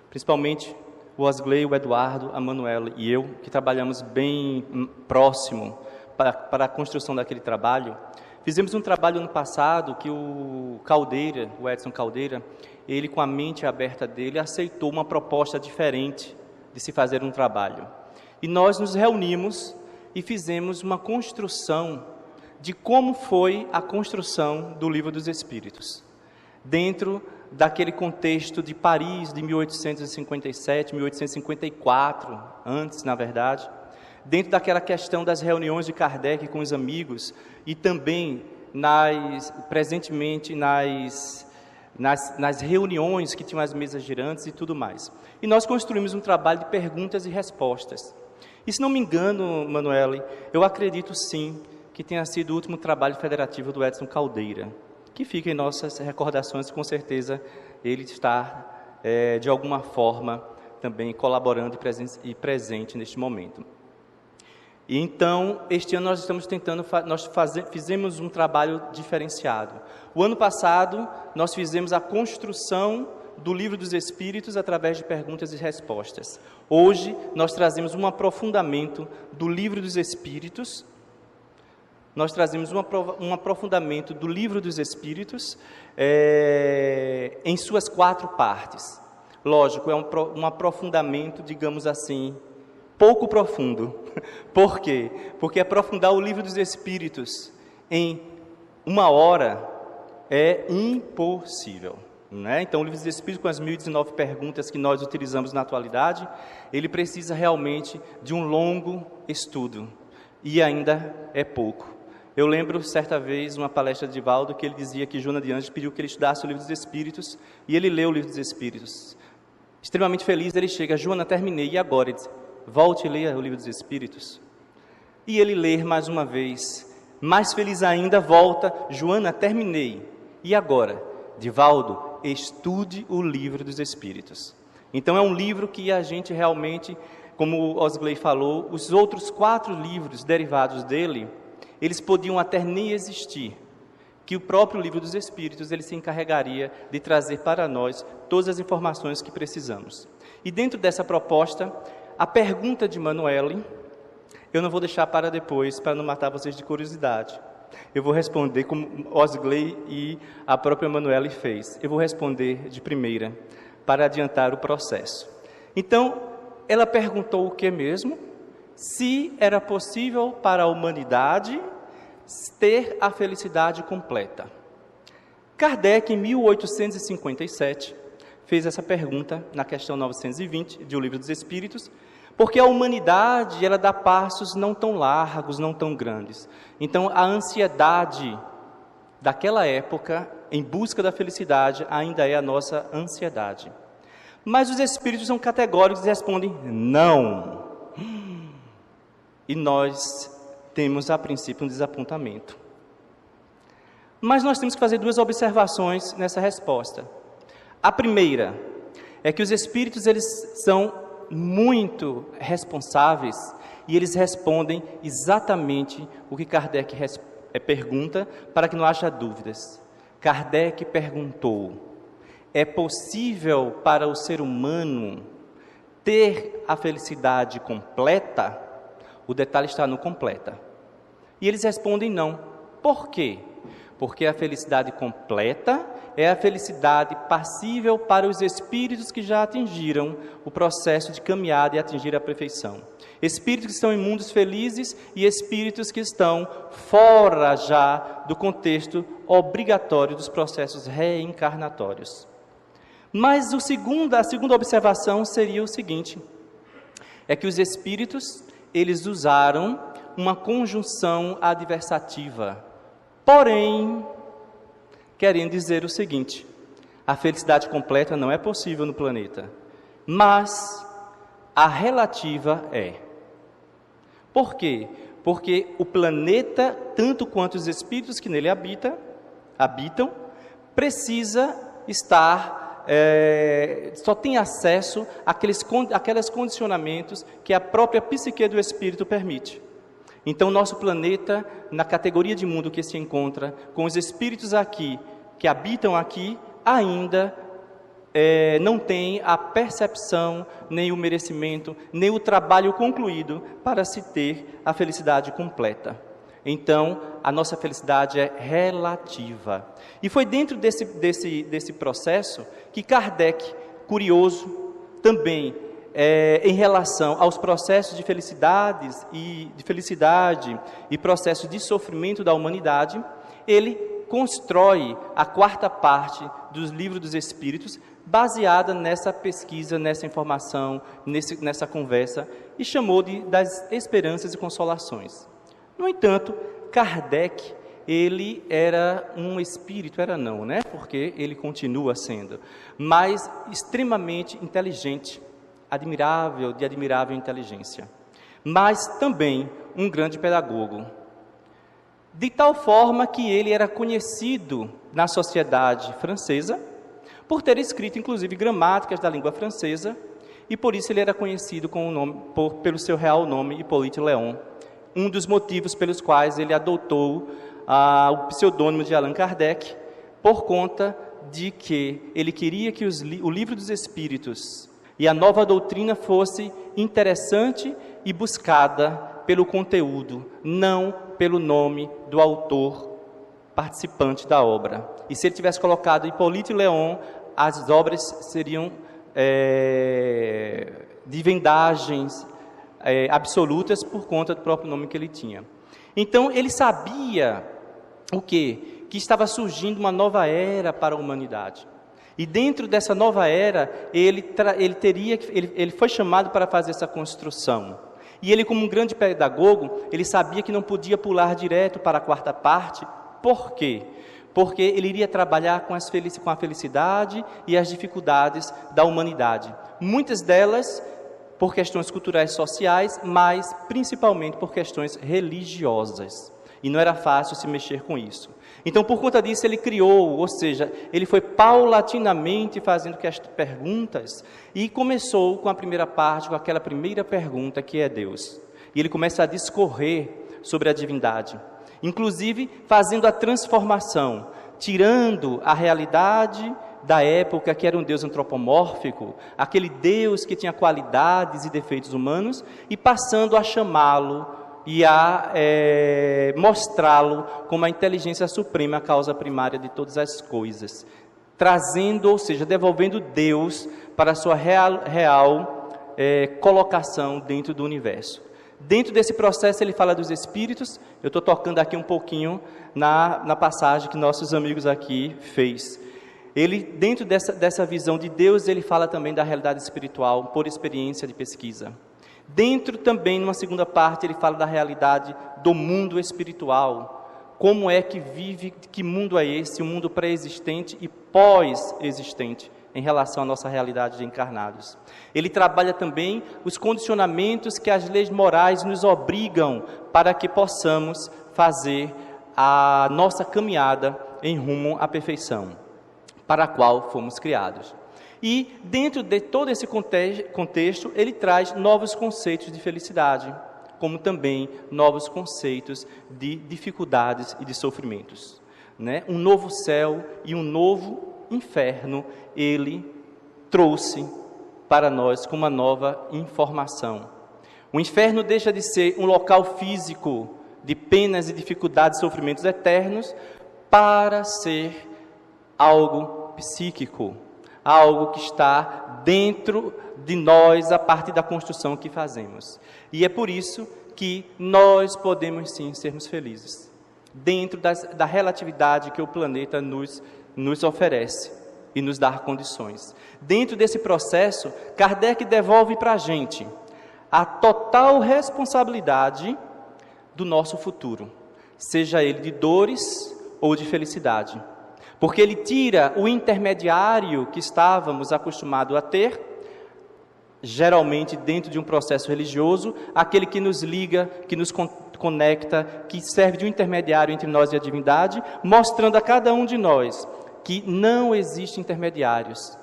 Principalmente o Osgley, o Eduardo, a Manuela e eu, que trabalhamos bem próximo para a construção daquele trabalho. Fizemos um trabalho ano passado que o Caldeira, o Edson Caldeira, ele com a mente aberta dele, aceitou uma proposta diferente de se fazer um trabalho. E nós nos reunimos e fizemos uma construção de como foi a construção do Livro dos Espíritos, dentro daquele contexto de Paris de 1857, 1854, antes, na verdade, dentro daquela questão das reuniões de Kardec com os amigos e também presentemente nas reuniões que tinham as mesas girantes e tudo mais. E nós construímos um trabalho de perguntas e respostas. E se não me engano, Manuele, eu acredito sim que tenha sido o último trabalho federativo do Edson Caldeira, que fica em nossas recordações, com certeza ele está, de alguma forma, também colaborando e presente neste momento. E então, este ano nós estamos tentando, fizemos um trabalho diferenciado. O ano passado, nós fizemos a construção do Livro dos Espíritos através de perguntas e respostas. Hoje, nós trazemos um aprofundamento do Livro dos Espíritos. Nós trazemos um aprofundamento do Livro dos Espíritos em suas 4 partes. Lógico, é um aprofundamento, digamos assim, pouco profundo. Por quê? Porque aprofundar o Livro dos Espíritos em 1 hora é impossível. Né? Então, o Livro dos Espíritos, com as 1019 perguntas que nós utilizamos na atualidade, ele precisa realmente de um longo estudo. E ainda é pouco. Eu lembro, certa vez, uma palestra de Valdo, que ele dizia que Joana de Ângeles pediu que ele estudasse o Livro dos Espíritos, e ele leu o Livro dos Espíritos. Extremamente feliz, ele chega, Joana, terminei, e agora? Ele diz, volte e leia o Livro dos Espíritos. E ele lê mais uma vez, mais feliz ainda, volta, Joana, terminei, e agora? Divaldo, estude o Livro dos Espíritos. Então é um livro que a gente realmente, como o Osgley falou, os outros 4 livros derivados dele, eles podiam até nem existir, que o próprio Livro dos Espíritos ele se encarregaria de trazer para nós todas as informações que precisamos. E dentro dessa proposta, a pergunta de Manuele, eu não vou deixar para depois, para não matar vocês de curiosidade. Eu vou responder como Osgley e a própria Manuele fez. Eu vou responder de primeira, para adiantar o processo. Então, ela perguntou o que mesmo? Se era possível para a humanidade ter a felicidade completa. Kardec, em 1857, fez essa pergunta na questão 920 de O Livro dos Espíritos, porque a humanidade, ela dá passos não tão largos, não tão grandes. Então, a ansiedade daquela época, em busca da felicidade, ainda é a nossa ansiedade. Mas os Espíritos são categóricos e respondem, não. E nós temos, a princípio, um desapontamento. Mas nós temos que fazer duas observações nessa resposta. A primeira é que os espíritos, eles são muito responsáveis e eles respondem exatamente o que Kardec pergunta, para que não haja dúvidas. Kardec perguntou: é possível para o ser humano ter a felicidade completa? O detalhe está no completa. E eles respondem não. Por quê? Porque a felicidade completa é a felicidade passível para os espíritos que já atingiram o processo de caminhada e atingir a perfeição. Espíritos que estão em mundos felizes e espíritos que estão fora já do contexto obrigatório dos processos reencarnatórios. Mas a segunda observação seria o seguinte: é que os espíritos, eles usaram uma conjunção adversativa. Porém, querendo dizer o seguinte: a felicidade completa não é possível no planeta, mas a relativa é. Por quê? Porque o planeta, tanto quanto os espíritos que nele habitam, precisa estar, só tem acesso àqueles condicionamentos que a própria psique do espírito permite. Então, nosso planeta, na categoria de mundo que se encontra, com os espíritos aqui, que habitam aqui, ainda não tem a percepção, nem o merecimento, nem o trabalho concluído para se ter a felicidade completa. Então, a nossa felicidade é relativa. E foi dentro desse processo que Kardec, curioso também, em relação aos processos de felicidade e processos de sofrimento da humanidade, ele constrói a quarta parte dos livros dos Espíritos, baseada nessa pesquisa, nessa informação, nessa conversa, e chamou das esperanças e consolações. No entanto, Kardec, ele era um espírito, porque ele continua sendo, mas extremamente inteligente, de admirável inteligência, mas também um grande pedagogo, de tal forma que ele era conhecido na sociedade francesa por ter escrito, inclusive, gramáticas da língua francesa, e por isso ele era conhecido pelo seu real nome, Hippolyte Léon, um dos motivos pelos quais ele adotou o pseudônimo de Allan Kardec, por conta de que ele queria que o livro dos Espíritos e a nova doutrina fosse interessante e buscada pelo conteúdo, não pelo nome do autor participante da obra. E se ele tivesse colocado Hippolyte Léon, as obras seriam de vendagens absolutas por conta do próprio nome que ele tinha. Então, ele sabia o quê? Que estava surgindo uma nova era para a humanidade. E dentro dessa nova era, ele foi chamado para fazer essa construção. E ele, como um grande pedagogo, ele sabia que não podia pular direto para a quarta parte. Por quê? Porque ele iria trabalhar com a felicidade e as dificuldades da humanidade. Muitas delas por questões culturais e sociais, mas principalmente por questões religiosas. E não era fácil se mexer com isso. Então, por conta disso, ele criou, ou seja, ele foi paulatinamente fazendo perguntas e começou com a primeira parte, com aquela primeira pergunta que é Deus. E ele começa a discorrer sobre a divindade, inclusive fazendo a transformação, tirando a realidade da época, que era um Deus antropomórfico, aquele Deus que tinha qualidades e defeitos humanos, e passando a chamá-lo e a mostrá-lo como a inteligência suprema, a causa primária de todas as coisas, trazendo, ou seja, devolvendo Deus para a sua real colocação dentro do universo. Dentro desse processo ele fala dos espíritos. Eu estou tocando aqui um pouquinho na passagem que nossos amigos aqui fez. Ele, dentro dessa visão de Deus, ele fala também da realidade espiritual, por experiência de pesquisa. Dentro também, numa segunda parte, ele fala da realidade do mundo espiritual. Como é que vive, que mundo é esse, um mundo pré-existente e pós-existente, em relação à nossa realidade de encarnados. Ele trabalha também os condicionamentos que as leis morais nos obrigam para que possamos fazer a nossa caminhada em rumo à perfeição, para a qual fomos criados. E, dentro de todo esse contexto, ele traz novos conceitos de felicidade, como também novos conceitos de dificuldades e de sofrimentos, né? Um novo céu e um novo inferno, ele trouxe para nós com uma nova informação. O inferno deixa de ser um local físico de penas e dificuldades e sofrimentos eternos para ser algo psíquico, algo que está dentro de nós a partir da construção que fazemos. E é por isso que nós podemos sim sermos felizes, dentro da relatividade que o planeta nos oferece e nos dá condições. Dentro desse processo, Kardec devolve para a gente a total responsabilidade do nosso futuro, seja ele de dores ou de felicidade. Porque ele tira o intermediário que estávamos acostumados a ter, geralmente dentro de um processo religioso, aquele que nos liga, que nos conecta, que serve de um intermediário entre nós e a divindade, mostrando a cada um de nós que não existem intermediários,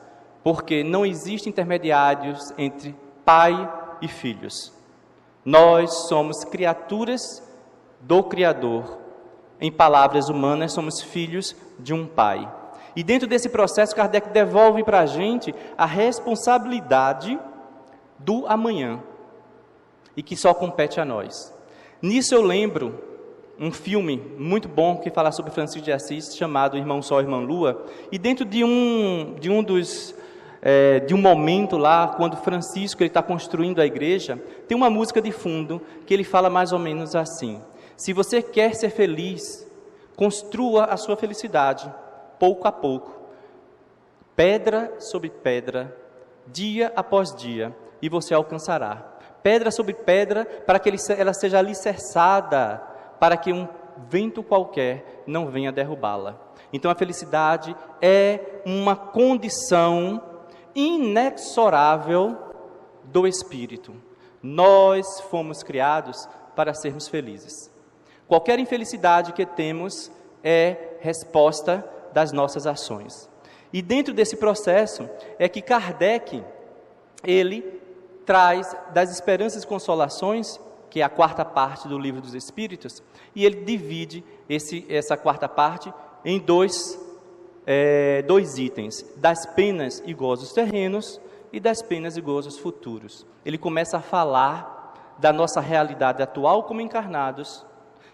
porque não existem intermediários entre pai e filhos. Nós somos criaturas do Criador. Em palavras humanas, somos filhos de um pai. E dentro desse processo, Kardec devolve para a gente a responsabilidade do amanhã, e que só compete a nós. Nisso eu lembro um filme muito bom que fala sobre Francisco de Assis, chamado Irmão Sol, Irmã Lua, e dentro de um momento lá, quando Francisco está construindo a igreja, tem uma música de fundo que ele fala mais ou menos assim: se você quer ser feliz, construa a sua felicidade, pouco a pouco, pedra sobre pedra, dia após dia, e você alcançará. Pedra sobre pedra, para que ela seja alicerçada, para que um vento qualquer não venha derrubá-la. Então a felicidade é uma condição inexorável do espírito. Nós fomos criados para sermos felizes. Qualquer infelicidade que temos é resposta das nossas ações. E dentro desse processo é que Kardec, ele traz das esperanças e consolações, que é a quarta parte do Livro dos Espíritos, e ele divide essa quarta parte em dois itens: das penas e gozos terrenos e das penas e gozos futuros. Ele começa a falar da nossa realidade atual como encarnados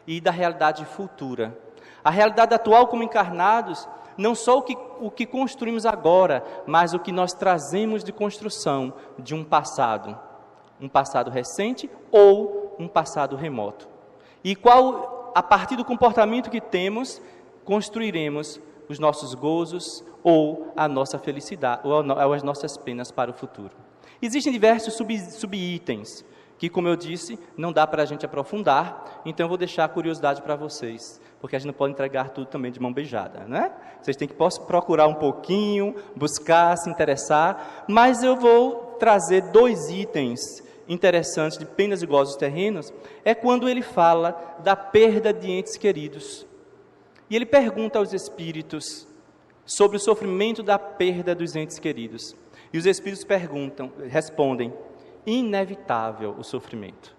e da realidade futura. A realidade atual como encarnados, não só o que construímos agora, mas o que nós trazemos de construção de um passado recente ou um passado remoto. E a partir do comportamento que temos, construiremos os nossos gozos ou a nossa felicidade, ou as nossas penas para o futuro. Existem diversos subitens, que, como eu disse, não dá para a gente aprofundar, então eu vou deixar a curiosidade para vocês, porque a gente não pode entregar tudo também de mão beijada, né? Vocês têm que procurar um pouquinho, buscar, se interessar, mas eu vou trazer 2 itens interessantes de penas e gozos terrenos, é quando ele fala da perda de entes queridos. E ele pergunta aos espíritos sobre o sofrimento da perda dos entes queridos. E os espíritos respondem: inevitável o sofrimento,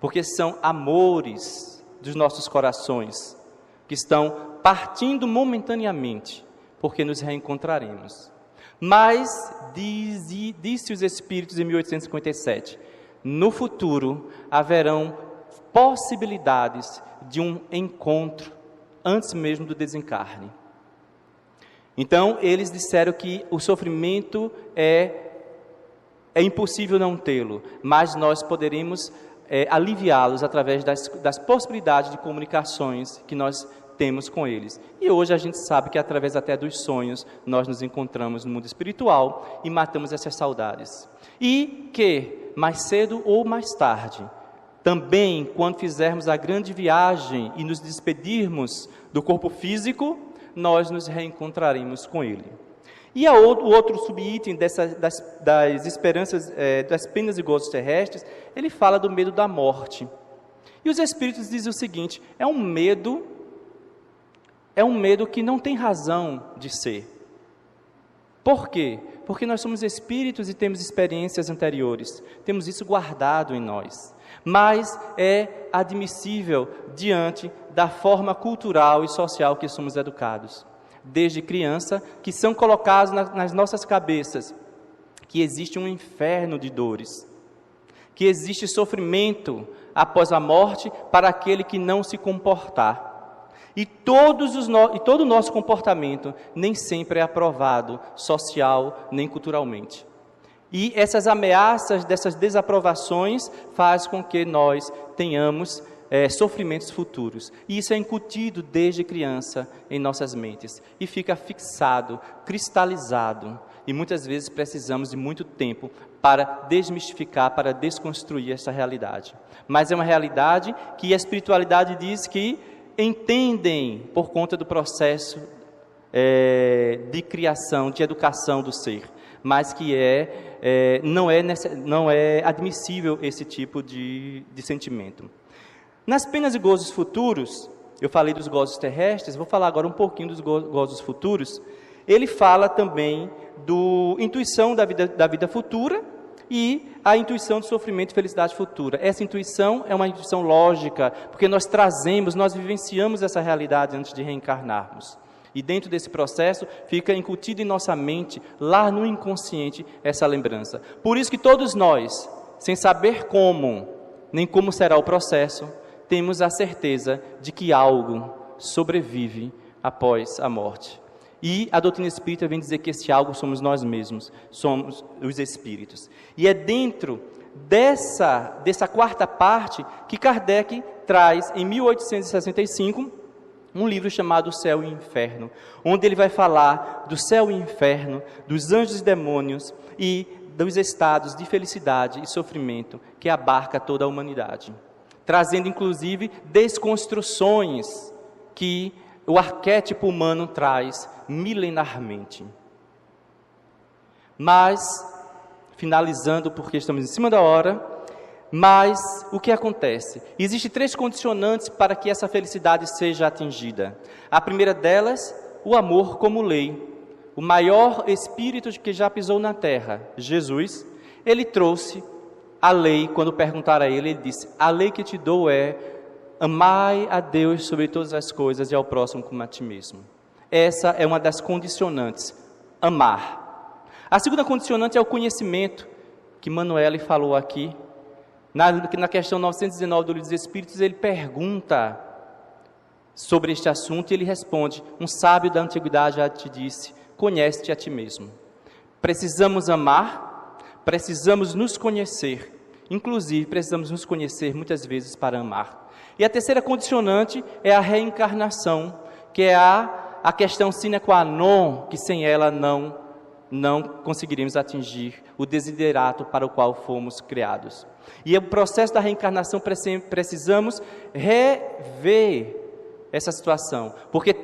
porque são amores dos nossos corações que estão partindo momentaneamente, porque nos reencontraremos. Mas, disse os espíritos em 1857, no futuro haverão possibilidades de um encontro antes mesmo do desencarne. Então, eles disseram que o sofrimento é impossível não tê-lo, mas nós poderemos aliviá-los através das possibilidades de comunicações que nós temos com eles. E hoje a gente sabe que através até dos sonhos nós nos encontramos no mundo espiritual e matamos essas saudades. E que, mais cedo ou mais tarde, também quando fizermos a grande viagem e nos despedirmos do corpo físico, nós nos reencontraremos com ele. E o outro subitem das esperanças, das penas e gozos terrestres, ele fala do medo da morte. E os espíritos dizem o seguinte: é um medo é um medo que não tem razão de ser. Por quê? Porque nós somos espíritos e temos experiências anteriores, temos isso guardado em nós. Mas é admissível diante da forma cultural e social que somos educados. Desde criança, que são colocados nas nossas cabeças, que existe um inferno de dores, que existe sofrimento após a morte para aquele que não se comportar. E todo o nosso comportamento nem sempre é aprovado, social nem culturalmente. E essas ameaças, dessas desaprovações, faz com que nós tenhamos sofrimentos futuros. E isso é incutido desde criança em nossas mentes. E fica fixado, cristalizado. E muitas vezes precisamos de muito tempo para desmistificar, para desconstruir essa realidade. Mas é uma realidade que a espiritualidade diz que entendem por conta do processo de criação, de educação do ser, mas que não é admissível esse tipo de sentimento. Nas penas e gozos futuros, eu falei dos gozos terrestres, vou falar agora um pouquinho dos gozos futuros. Ele fala também da intuição da vida futura e a intuição de sofrimento e felicidade futura. Essa intuição é uma intuição lógica, porque nós vivenciamos essa realidade antes de reencarnarmos. E dentro desse processo fica incutido em nossa mente, lá no inconsciente, essa lembrança. Por isso que todos nós, sem saber como, nem como será o processo, temos a certeza de que algo sobrevive após a morte. E a doutrina espírita vem dizer que esse algo somos nós mesmos, somos os espíritos. E é dentro dessa quarta parte que Kardec traz, em 1865, um livro chamado O Céu e o Inferno, onde ele vai falar do céu e inferno, dos anjos e demônios e dos estados de felicidade e sofrimento que abarca toda a humanidade, trazendo inclusive desconstruções que o arquétipo humano traz milenarmente. Mas, finalizando, porque estamos em cima da hora, mas o que acontece? Existem 3 condicionantes para que essa felicidade seja atingida. A primeira delas, o amor como lei. O maior espírito que já pisou na terra, Jesus, ele trouxe a lei. Quando perguntaram a ele disse: a lei que te dou é: amai a Deus sobre todas as coisas e ao próximo como a ti mesmo. Essa é uma das condicionantes, amar. A segunda condicionante é o conhecimento, que Manoeli falou aqui. Na questão 919 do Livro dos Espíritos, ele pergunta sobre este assunto e ele responde: um sábio da antiguidade já te disse, conhece-te a ti mesmo. Precisamos amar, precisamos nos conhecer, inclusive precisamos nos conhecer muitas vezes para amar. E a terceira condicionante é a reencarnação, que é a questão sine qua non, que sem ela não conseguiríamos atingir o desiderato para o qual fomos criados. E o processo da reencarnação precisamos rever essa situação, porque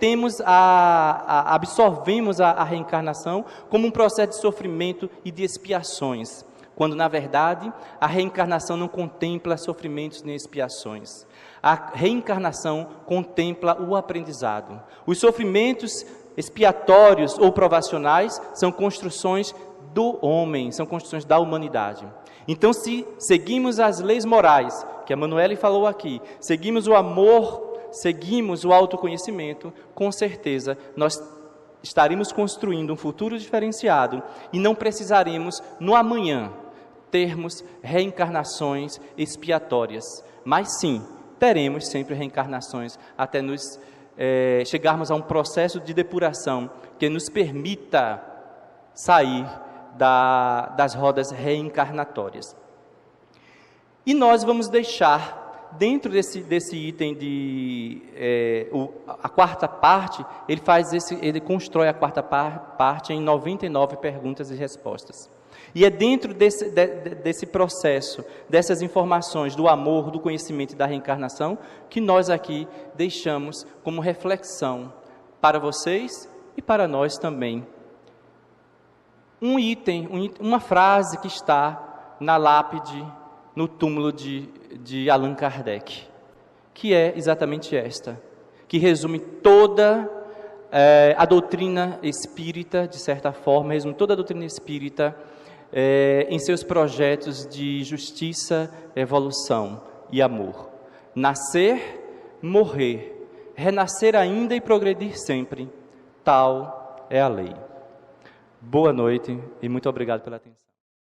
absorvemos a reencarnação como um processo de sofrimento e de expiações, quando na verdade a reencarnação não contempla sofrimentos nem expiações. A reencarnação contempla o aprendizado. Os sofrimentos expiatórios ou provacionais são construções do homem, são construções da humanidade. Então, se seguimos as leis morais, que a Manoeli falou aqui, seguimos o amor, seguimos o autoconhecimento, com certeza nós estaremos construindo um futuro diferenciado e não precisaremos, no amanhã, termos reencarnações expiatórias. Mas sim, teremos sempre reencarnações até nos chegarmos a um processo de depuração que nos permita sair das rodas reencarnatórias. E nós vamos deixar, dentro desse item a quarta parte, ele constrói a quarta parte em 99 perguntas e respostas. E é dentro desse processo, dessas informações do amor, do conhecimento e da reencarnação, que nós aqui deixamos como reflexão para vocês e para nós também. Um item, uma frase que está na lápide, no túmulo de Allan Kardec, que é exatamente esta, que resume toda a doutrina espírita, de certa forma, resume toda a doutrina espírita em seus projetos de justiça, evolução e amor. Nascer, morrer, renascer ainda e progredir sempre, tal é a lei. Boa noite e muito obrigado pela atenção.